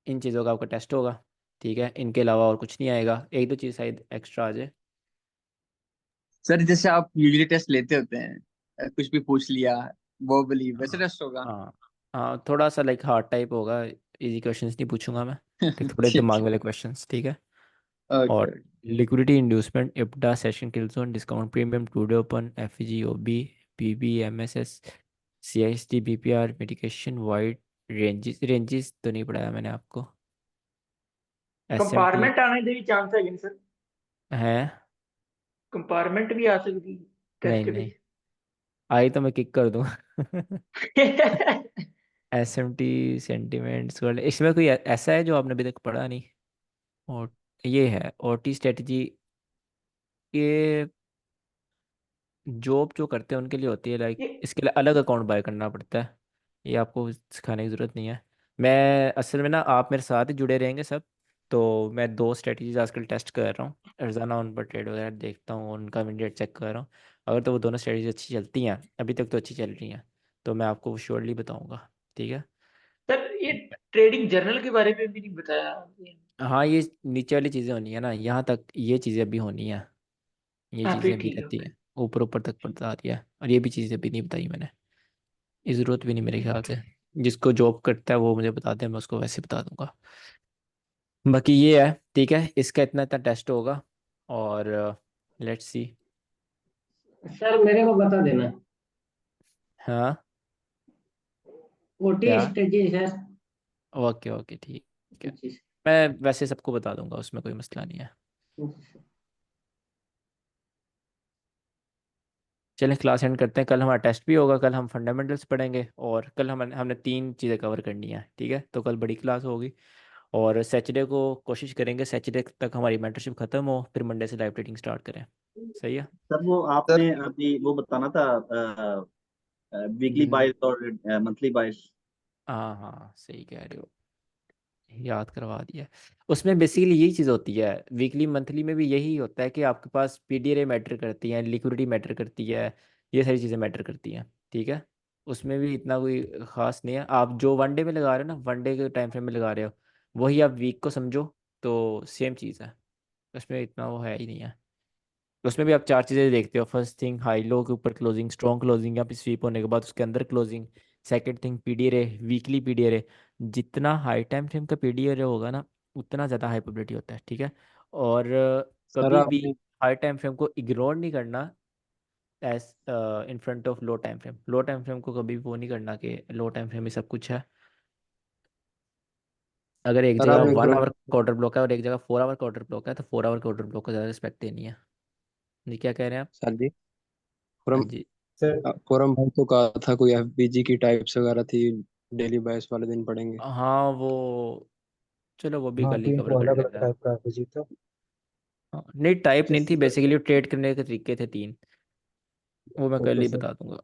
इन चीज़ों का आपका टेस्ट होगा, ठीक है, इनके अलावा और कुछ नहीं आएगा, एक दो चीज़ शायद एक्स्ट्रा आ जाए। सर जैसे आप यूजली टेस्ट लेते होते हैं, कुछ भी पूछ लिया, वो बली वैसे हाँ टेस्ट होगा। हाँ हाँ, थोड़ा सा लाइक हार्ड टाइप होगा, इजी क्वेश्चंस नहीं पूछूंगा मैं, ठीक, थोड़े ठीक दिमाग है। वाले क्वेश्चंस, ठीक है। ओके। और liquidity inducement, IPDA, session kill zone, discount premium, today open, FVG, OB, PB, MSS, CIST, BPR, medication, wide, ranges तो नहीं पढ़ाया मैंने आपको, एसएमटी कंपार्टमेंट आने दे भी चांस है सर? है। कंपार्टमेंट भी आ सकती नहीं टेस्ट नहीं, ਵਿੱਚ। आई तो मैं किक कर दूँ। एसएमटी सेंटिमेंट्स, इसमें कोई ऐसा है जो आपने अभी तक पढ़ा नहीं? और ये है ओटी स्ट्रेटजी, ये जॉब जो करते हैं उनके लिए होती है, लाइक ये इसके लिए अलग अकाउंट बाय करना पड़ता है, ये आपको सिखाने की ज़रूरत नहीं है। मैं असल में ना, आप मेरे साथ ही जुड़े रहेंगे सब, तो मैं दो स्ट्रेटजीज आजकल टेस्ट कर रहा हूँ, रोजाना उन पर ट्रेड वगैरह देखता हूँ, उनका इमीडिएट चेक कर रहा हूँ, अगर तो वो दोनों स्ट्रेटजीज अच्छी चलती हैं, अभी तक तो अच्छी चल रही हैं, तो मैं आपको श्योरली बताऊंगा। ठीक है। सर ये ट्रेडिंग जर्नल के बारे में भी नहीं बताया आपने। हाँ, ये नीचे वाली चीज़ें होनी है ना, यहाँ तक ये चीज़ें अभी होनी है, ये हाँ चीज़ें फिर अभी ठीक है रहती हैं, ऊपर ऊपर तक बता दिया, और ये भी चीज़ें अभी नहीं बताई मैंने, ये ज़रूरत भी नहीं मेरे ख्याल से। जिसको जॉब करता है वो मुझे बता दे, मैं उसको वैसे बता दूंगा। बाकी ये है, ठीक है, इसका इतना इतना टेस्ट होगा, और लेट्स सी। सर मेरे को बता देना हाँ, ओटी क्या? Strategy sir. ओके ओके, ठीक है, जी मैं वैसे सबको बता दूंगा, उसमें कोई मसला नहीं है। सर। चलें, क्लास एंड करते हैं, कल हमारा टेस्ट भी होगा, कल हम फंडामेंटल्स पढ़ेंगे, और कल हमने 3 चीज़ें कवर करनी है, ठीक है, तो कल बड़ी क्लास होगी। और सैटरडे को कोशिश करेंगे सैटरडे तक हमारी मेंटरशिप ख़त्म हो, फिर मंडे से लाइव ट्रेडिंग स्टार्ट करें। सही है। सर वो सर आपने अभी वो बताना था, वीकली बिल बाइस और मंथली बाइस। हाँ हाँ, सही कह रहे हो, याद करवा दिया। उसमें बेसिकली यही चीज़ होती है, वीकली मंथली में भी यही होता है कि आपके पास पीडीआर मैटर करती है, लिक्विडिटी मैटर करती है, ये सारी चीज़ें मैटर करती हैं। ठीक है। उसमें भी इतना कोई ख़ास नहीं है, आप जो वन डे में लगा रहे हो ना, वन डे के टाइम फ्रेम में लगा रहे हो, वही आप वीक को समझो, तो सेम चीज़ है, उसमें इतना वो है ही नहीं है। उसमें भी आप 4 चीज़ें देखते हो, फर्स्ट थिंग हाई लो के ऊपर क्लोजिंग, स्ट्रॉन्ग क्लोजिंग या फिर स्वीप होने के बाद उसके अंदर क्लोजिंग, सेकंड थिंग पीडीआर है, वीकली पीडीआर है। जितना हाई टाइम फ्रेम का पीडीआर होगा ना, उतना ज़्यादा हाई प्रोबेबिलिटी होता है। ठीक है। और सर कभी भी आपने हाई टाइम फ्रेम को इग्नोर नहीं करना as in front of low time frame, low time frame को कभी भी वो नहीं करना कि लो टाइम फ्रेम में सब कुछ है। अगर एक सर जगह आपने 1 आवर ग्रुप का ऑर्डर ब्लॉक है और एक जगह 4 आवर का ऑर्डर ब्लॉक है, तो 4 आवर का ऑर्डर ब्लॉक को ज़्यादा रिस्पेक्ट देनी है। ये क्या कह रहे हैं आप? सर जी हाँ फोरम जी। सर फोरम भाई तो कहा था कोई एफबीजी की टाइप्स वगैरह थी, डेली बायस वाले दिन पढ़ेंगे। हाँ वो, चलो वो भी हाँ कल ही 3 कवर तो कर अलग अलग लेंगे। टाइप का है जी। तो हाँ, नहीं टाइप नहीं जिस थी, बेसिकली ट्रेड करने के तरीके थे 3, वो मैं कल ओके ही सर। बता दूंगा।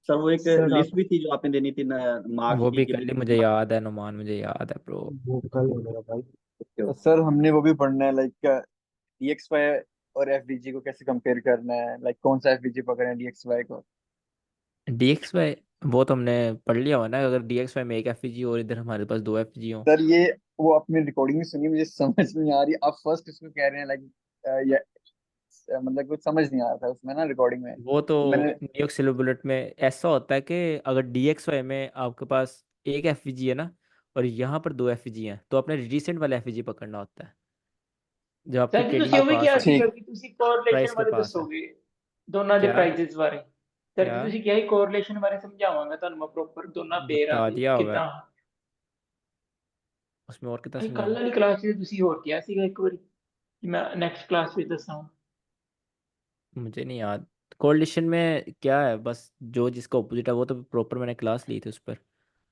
सर वो एक सर आप लिस्ट भी थी जो आपने देनी थी मार्क्स वो की भी कि कल ही मुझे याद है, नुमान, मुझे याद है ब्रो। वो कल मिलेगा भाई। भाई। सर हमने वो भी पढ़ना है, लाइक डीएक्सवाई और एफबीजी को कैसे कंपेयर करना है, लाइक कौन सा एफबीजी पकड़े डीएक्सवाई को। डीएक्सवाई वो तो हमने पढ़ लिया हो ना, अगर डीएक्सवाई में एक एफजी और इधर हमारे पास 2 एफजी हो। सर ये वो अपनी रिकॉर्डिंग में सुनी, मुझे समझ नहीं आ रही, आप फर्स्ट इसको कह रहे हैं लाइक ये मतलब कुछ समझ नहीं आ रहा था उसमें ना रिकॉर्डिंग में, वो तो तो मैंने। न्यूयॉर्क सिल्वर बुलेट में ऐसा होता है कि अगर डीएक्सवाई में आपके पास एक एफजी है ना, और यहाँ पर 2 एफजी हैं, तो आपने रिसेंट वाला एफजी पकड़ना होता है, जो आपकी सर जी ट्रेडिंग ਤੁਸੀਂ के ਉਹ ਵੀ पास ਕਿਹਾ है, ਸੀਗਾ ठीक। ਕਿ ਤੁਸੀਂ ਕੋਰਿਲੇਸ਼ਨ प्राइस के ਬਾਰੇ पास है। ਦੱਸੋਗੇ ਦੋਨਾਂ ਦੇ क्या? ਪ੍ਰਾਈसेस ਬਾਰੇ। ਸਰ क्या? ਜੀ ਤੁਸੀਂ ਕਿਹਾ ਸੀ ਕੋਰਿਲੇਸ਼ਨ ਬਾਰੇ ਸਮਝਾਵਾਂਗਾ ਤੁਹਾਨੂੰ ਮੈਂ ਪ੍ਰੋਪਰ ਦੋਨਾਂ ਪੇਅਰਾਂ बता ਦੇ दिया होगा, ਕਿਦਾਂ। उसमें और कितना ਇਹ ਕੱਲ समझाऊं? ਵਾਲੀ ਕਲਾਸ 'ਚ ਤੁਸੀਂ ਹੋਰ ਕਿਹਾ ਸੀਗਾ ਇੱਕ ਵਾਰੀ ਕਿ ਮੈਂ ਨੈਕਸਟ ਕਲਾਸ ਵਿੱਚ ਦੱਸਾਂ। मुझे नहीं याद। कोalition में क्या है, बस जो जिसका ऑपोजिट है वो तो प्रॉपर मैंने क्लास ली थी उस पर।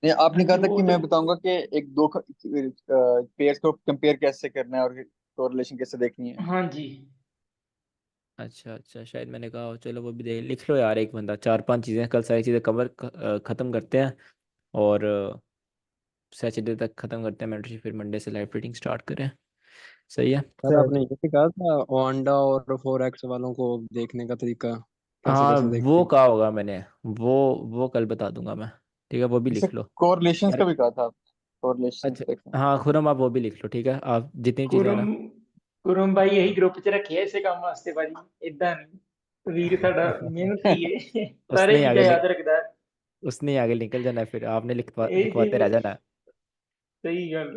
नहीं, आपने कहा ਹਾਂਜੀ था ਉਹ कि तो मैं बताऊंगा कि एक दो पेयर्स को कंपेयर कैसे करना है और कोरिलेशन कैसे देखनी है। ਹਾਂਜੀ। अच्छा अच्छा, शायद मैंने कहा हो, चलो वो भी देख लिख लो यार, एक बंदा 4-5 चीज़ें, कल सारी चीज़ें कवर ख़त्म करते हैं, और सैटरडे तक ख़त्म करते हैं मेंटरशिप, फिर मंडे से लाइव रीडिंग स्टार्ट करें। सही है। सर सर आपने ये भी कहा था ओंडा और फोरेक्स वालों को देखने का तरीका कैसे हाँ कैसे देखते वो हैं। कहा होगा मैंने, वो कल बता दूंगा मैं। ठीक है, वो भी इसे लिख लो। कोरिलेशंस और का भी कहा था, कोरिलेशंस अच्छा, देखना। हाँ खुरम, आप वो भी लिख लो, ठीक है, आप जितनी चीज़ें हैं ਕੁਰਮ ना। ਕੁਰਮ ਭਾਈ ਇਹੀ ਗਰੁੱਪ 'ਚ ਰੱਖਿਆ ਇਸੇ ਕੰਮ ਵਾਸਤੇ ਭਾਜੀ ਇਦਾਂ ਨਹੀਂ। ਵੀਰ ਸਾਡਾ ਮਿਹਨਤੀ ਏ ਸਾਰੇ उसने ही ਚੀਜ਼ਾਂ आगे ਯਾਦ ਰੱਖਦਾ है। उसने ही आगे निकल जाना है, फिर आपने ਇਹ लिखवाते रह ਚੀਜ਼ जाना है। ਸਹੀ ਗੱਲ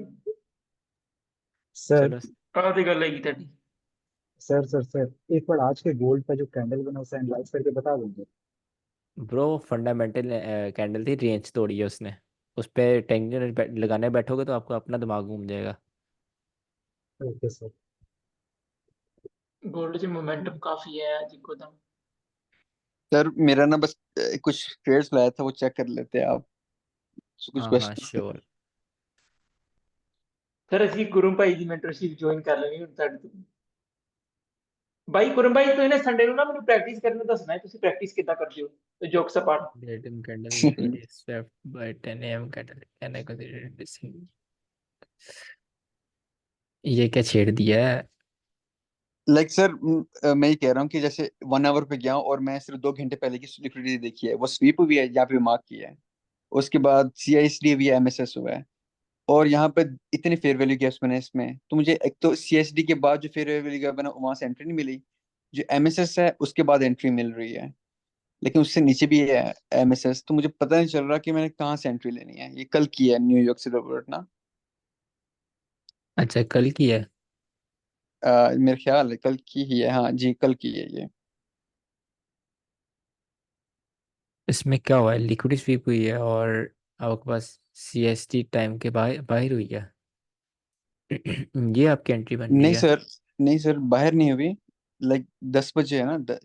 सर चलो ਆਹ ਤੇ ਗੱਲ ਹੈਗੀ ਤੁਹਾਡੀ। सर एक बार आज के गोल्ड का जो कैंडल बना उसे एनालाइज करके बता देंगे। ब्रो, फंडामेंटल कैंडल थी, रेंज तोड़ी है उसने, उस पर टेंशन लगाने बैठोगे तो आपको अपना दिमाग घूम जाएगा। Okay sir. गोल्ड 'ਚ मोमेंटम काफी है आज इको दम। सर मेरा ना बस कुछ ट्रेड्स लाया था, वो चेक कर लेते हैं आप, कुछ हाँ हाँ क्वेश्चन। श्योर। ਸਰ ਅਸੀਂ ਗੁਰੂ ਭਾਈ ਦੀ ਮੈਂਟਰਸ਼ਿਪ ਜੁਆਇਨ ਕਰ ਲੈਣੀ ਹੁਣ ਤੁਹਾਡੇ ਤੋਂ। ਬਾਈ ਗੁਰੂ ਭਾਈ ਤੁਸੀਂ ਨਾ ਸੰਡੇ ਨੂੰ ਨਾ ਮੈਨੂੰ ਪ੍ਰੈਕਟਿਸ ਕਰਨ ਨੂੰ ਦੱਸਣਾ ਹੈ ਤੁਸੀਂ ਪ੍ਰੈਕਟਿਸ ਕਿੱਦਾਂ ਕਰਦੇ ਹੋ ਤੇ jokes apart. Datum candle liquidity swept by 10 AM candle, can I consider this? ये क्या छेड़ दिया है? लाइक सर, मैं ये कह रहा हूँ कि जैसे 1 आवर पे गया हूँ और मैं सिर्फ 2 घंटे पहले की लिक्विडिटी देखी है, वो स्वीप हुई है, यहाँ पे मार्क किया है। उसके बाद CISD भी MSS हुआ है, और यहाँ पे इतने फेयर वैल्यू गैप्स बने इसमें, तो मुझे एक तो CSD के बाद जो फेयर वैल्यू गैप बना वहां से एंट्री नहीं मिली, जो MSS है उसके बाद एंट्री मिल रही है, लेकिन उससे नीचे भी है MSS, तो मुझे पता नहीं चल रहा कि मैंने कहाँ से एंट्री लेनी है। ये कल की है न्यूयॉर्क सिल्वर ना। अच्छा, कल की है। मेरा ख्याल है कल की ही है, हाँ जी कल की है ये। इसमें क्या हुआ है, लिक्विडिटी स्वीप हुई है और आपके पास CST टाइम के बाहर बाहर हुई है। ये आपकी एंट्री बन रही नहीं है। सर, नहीं सर, बाहर नहीं हुई। लाइक 10 बजे है ना, तो ये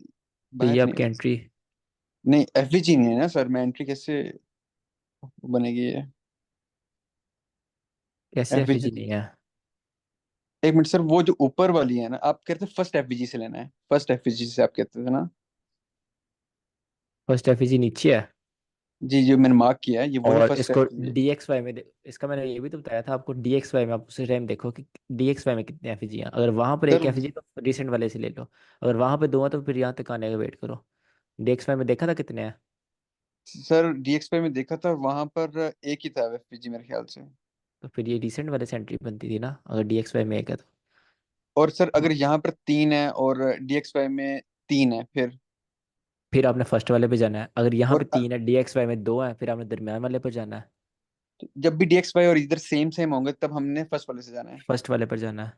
बाहर नहीं आपकी हुई। एंट्री नहीं FVG नहीं है ना सर, मैं एंट्री कैसे बनेगी ये कैसे FVG? FG नहीं है। एक मिनट सर, वो जो ऊपर वाली है ना, आप कहते थे फर्स्ट FVG से लेना है, फर्स्ट FVG से आप कहते थे ना। फर्स्ट FG नीचे है। जी जो मैंने मार्क किया है ये वही और फर्स्ट इसको FVG। DXY में इसका मैंने ये भी तो बताया था आपको, DXY में आप उसी टाइम देखो कि DXY में कितने FG हैं। अगर वहां पर सर, एक FG तो रिसेंट वाले से ले लो, अगर वहां पे दो हैं तो फिर यहाँ तक आने का वेट करो। DXY में देखा था कितने हैं। सर DXY में देखा था, वहां पर एक ही था FVG मेरे ख्याल से। तो फिर ये रिसेंट वाले से एंट्री बनती थी ना, अगर DXY में एक है तो। और सर अगर यहाँ पर 3 है और DXY में 3 है फिर आपने फर्स्ट वाले पे जाना है, अगर यहाँ पे और 3 है DXY में 2 है फिर आपने दरमियान वाले पर जाना है। जब भी DXY और इधर सेम सेम होंगे तब हमने फर्स्ट वाले से जाना है। फर्स्ट वाले पर जाना है।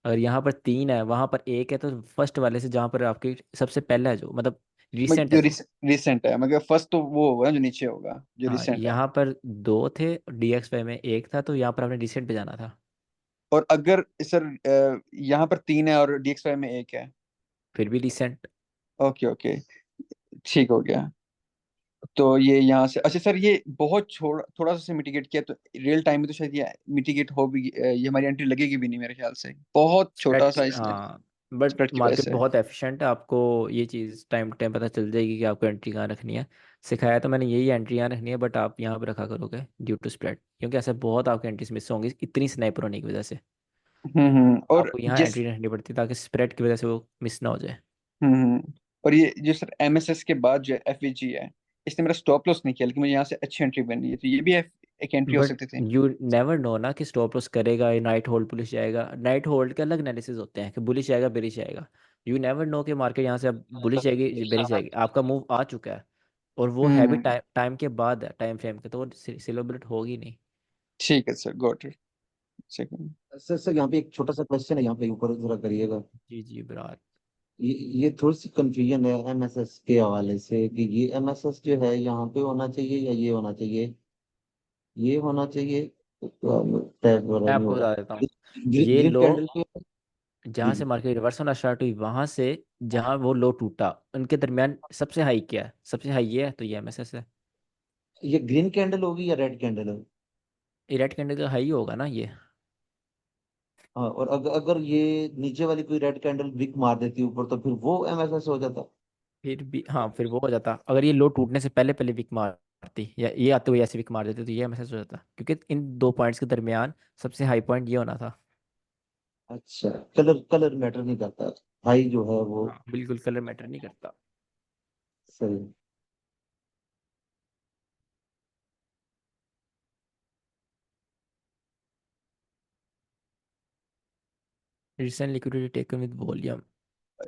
अगर यहाँ पर 3 है वहां पर एक है तो फर्स्ट वाले से, जहाँ पर आपकी सबसे पहला है जो मतलब रिसेंट है जो जो। रिसेंट है, मगर फर्स्ट तो वो होगा ना जो नीचे होगा, जो हाँ, रिसेंट है। यहाँ पर 2 थे, DXY में एक था, तो यहाँ पर आपने रिसेंट पे जाना था। और अगर सर यहाँ पर 3 है और DXY में एक है। फिर भी रिसेंट। ओके ओके, ठीक हो गया। तो ये यहाँ से, अच्छा सर ये बहुत थोड़ा सा मिटिगेट किया, तो रियल टाइम में तो शायद ये मिटिगेट हो भी, ये हमारी एंट्री लगेगी भी नहीं मेरे ख्याल से, बहुत छोटा स्प्रेड सा इसलिए हाँ, बट स्प्रेड की वजह मार्केट से। बहुत एफिशिएंट है, आपको ये चीज़ टाइम टाइम पता चल जाएगी कि आपको एंट्री कहाँ रखनी है। सिखाया तो मैंने यही एंट्री यहाँ रखनी है, बट आप यहाँ पे रखा करोगे ड्यू टू स्प्रेड, क्योंकि ऐसे बहुत आपकी एंट्रीज मिस होंगी इतनी स्नाइपर होने की वजह से। और आपको यहाँ जिस एंट्री रखनी पड़ती है ताकि स्प्रेड की वजह से वो मिस ना हो जाए। और ये जो सर MSS के बाद जो FVG है, इसने मेरा स्टॉप लॉस नहीं किया, लेकिन मुझे यहाँ से अच्छी एंट्री बननी है, तो ये भी एक एंट्री हो बट सकती थी। यू नेवर नो ना कि स्टॉप लॉस करेगा या नाइट होल्ड पुलिस जाएगा। नाइट होल्ड के अलग एनालिसिस होते हैं कि बुलिश जाएगा बेरिश जाएगा। यू नेवर नो कि मार्केट यहाँ से अब बुलिश जाएगी बेरिश जाएगी, आपका मूव आ चुका है और वो है भी हम्म, टाइम टाइम के बाद है, टाइम फ्रेम के, तो वो सेलिब्रेट होगी नहीं। ठीक है sir, got it. Second. Sir यहाँ पे एक छोटा सा क्वेश्चन है, यहाँ पे ऊपर जरा करिएगा। जी जी बराबर। ये थोड़ी सी कंफ्यूजन है एमएसएस के हवाले से कि ये एमएसएस जो है यहाँ पे होना चाहिए या ये होना चाहिए, ये होना चाहिए। टैग मैं वगैरह नहीं आपको हो बता देता रहा। हूँ, ये ग्रीन लो कैंडल पे। जी जहाँ से जी। मार्केट रिवर्स होना स्टार्ट हुई वहां से जहाँ वो लो टूटा उनके दरमियान सबसे हाई क्या है, सबसे हाई ये है, तो ये MSS है। ये ग्रीन कैंडल होगी या रेड कैंडल है? ये रेड कैंडल का हाई होगा ना ये। हाँ, और अगर अगर ये नीचे वाली कोई रेड कैंडल विक मार देती ऊपर तो फिर वो एमएसएस हो जाता। फिर भी हाँ, फिर वो हो जाता अगर ये लो टूटने से पहले पहले विक मारती या ये आते हुए ऐसे विक मार देते तो ये MSS हो जाता, क्योंकि इन दो पॉइंट्स के दरमियान सबसे हाई पॉइंट ये होना था। अच्छा, कलर कलर मैटर नहीं करता, हाई जो है वो। हाँ बिल्कुल, कलर मैटर नहीं करता। सही। Recent liquidity taken with volume.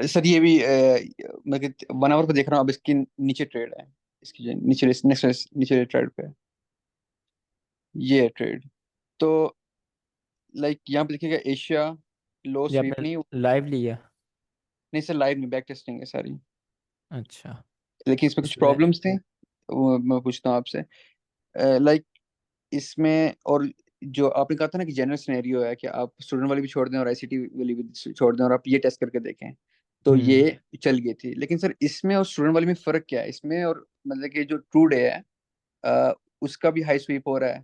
Sir ये भी मैं 1 आवर पे देख रहा हूँ, अब इसके नीचे ट्रेड है, इसकी जो नीचे नेक्स्ट नीचे ट्रेड पे ये है ट्रेड। तो लाइक यहाँ पे देखिएगा, एशिया लो ये स्वीप आपने नहीं, लाइव लिया। नहीं सर लाइव नहीं, बैक टेस्टिंग है सारी, अच्छा। लेकिन इसमें कुछ इसमें प्रॉब्लम्स थे, वो मैं पूछता हूँ आपसे। लाइक इसमें, और जो आपने कहा था ना कि जनरल सिनेरियो है कि आप स्टूडेंट वाली भी छोड़ दें और ICT वाली भी छोड़ दें और आप ये टेस्ट करके देखें, तो हम्म ये चल गई थी। लेकिन सर इसमें और स्टूडेंट वाली में फर्क क्या है इसमें, और मतलब कि जो ट्रू डे है उसका भी हाई स्वीप हो रहा है,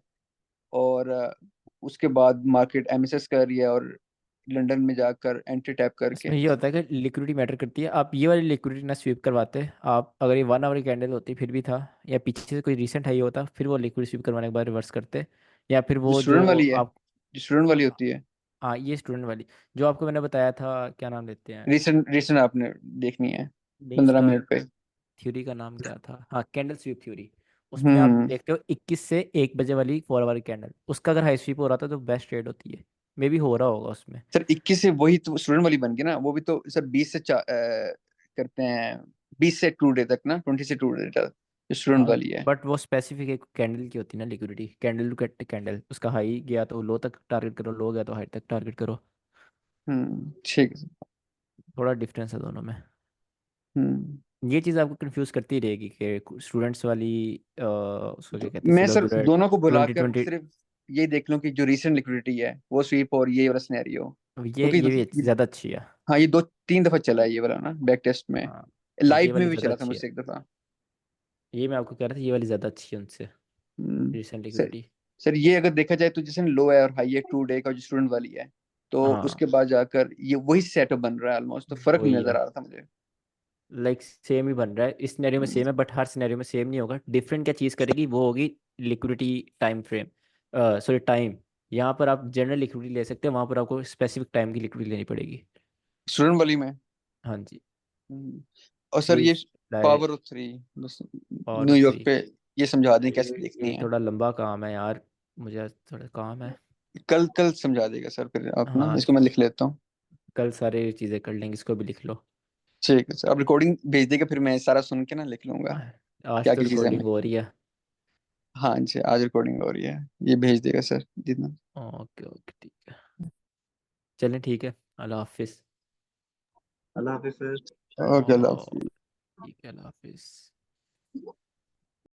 और उसके बाद मार्केट MSS कर रही है, और लंदन में जाकर एंट्री टैप करके। इसमें ये होता है कि लिक्विडिटी मैटर करती है। आप ये वाली लिक्विडिटी ना स्वीप करवाते, आप अगर ये 1 आवर की कैंडल होती फिर भी था, या पीछे से कोई रिसेंट हाई होता फिर वो लिक्विड स्वीप करवाने के बाद रिवर्स करते, या फिर जो वो जो स्टूडेंट वाली है, आप जो स्टूडेंट वाली होती है। हाँ ये स्टूडेंट वाली जो आपको मैंने बताया था, क्या नाम लेते हैं रिसेंट रिसेंट आपने देखनी है नहीं 15 मिनट पे। थ्योरी का नाम क्या था, हाँ कैंडल स्वीप थ्योरी। उसमें आप देखते हो 21 से 1 बजे वाली 4 आवर कैंडल, उसका अगर हाई स्वीप हो रहा था तो बेस्ट ट्रेड होती है। मे भी हो रहा होगा उसमें। सर 21 से वही तो स्टूडेंट वाली बन गई ना, वो भी तो सर 20 से करते हैं, 20 से 2 डे तक ना, 20 से 2 डे तक जो स्टूडेंट हाँ वाली है। बट वो स्पेसिफिक एक कैंडल की होती है ना लिक्विडिटी, कैंडल टू कैंडल, उसका हाई गया तो लो तक टारगेट करो, लो गया तो हाई तक टारगेट करो। ठीक है सर। थोड़ा डिफरेंस है दोनों में। हम्म ये चीज़ आपको कंफ्यूज करती रहेगी कि स्टूडेंट्स वाली उसको क्या कहते हैं मैं सर सिलोबुलेट दोनों को 2020। बुलाकर सिर्फ ये देख लूं कि जो रीसेंट लिक्विडिटी है वो स्वीप और ये वाला सिनेरियो, क्योंकि ये भी ज़्यादा अच्छी है। हाँ ये 2-3 दफा चला है ये वाला ना बैक टेस्ट में, हाँ ये लाइव में वाली भी ज़्यादा चला था अच्छी है। मुझसे एक दफा। ये मैं आपको कह रहा था ये वाली ज़्यादा अच्छी है उनसे, हम्म, रिसेंट सर लिक्विडिटी। सर ये अगर देखा जाए तो जैसे लो है और हाई है 2 डे का जो स्टूडेंट वाली है, तो हाँ उसके बाद जाकर ये वही सेटअप बन रहा है ऑलमोस्ट, तो फर्क नहीं वही नजर है, आ रहा था मुझे। लाइक सेम ही बन रहा है इस सिनेरियो में हम्म, सेम है, बट हर सिनेरियो में सेम नहीं होगा। डिफरेंट क्या चीज़ करेगी वो होगी liquidity time frame, sorry time. यहाँ पर आप जनरल लिक्विडिटी ले सकते हैं, वहाँ पर आपको स्पेसिफिक टाइम की लिक्विडिटी लेनी पड़ेगी। स्टूडेंट वाली में। हाँ जी। और सर ये ये स्लाइड पावर ऑफ 3 बस और न्यूयॉर्क 3, पे ये समझा दें कैसे देखनी ये है। थोड़ा लंबा काम है यार, मुझे आज थोड़ा काम है। कल कल समझा देगा सर, फिर आप ना हाँ इसको मैं लिख लेता हूँ। कल सारी चीज़ें कर लेंगे, इसको भी लिख लो। ठीक है सर, आप रिकॉर्डिंग भेज देगा, फिर मैं सारा सुन के ना लिख लूंगा आज क्या तो क्या चीजें रिकॉर्डिंग हमें। हो रही है। हाँ जी आज रिकॉर्डिंग हो रही है, ये भेज देगा सर जितना। ओके ओके ठीक है, चलें ठीक है, अल्लाह हाफिज़। अल्लाह हाफिज सर। ओके अल्लाह और हाफिज़। ठीक है, अल्लाह हाफिज़।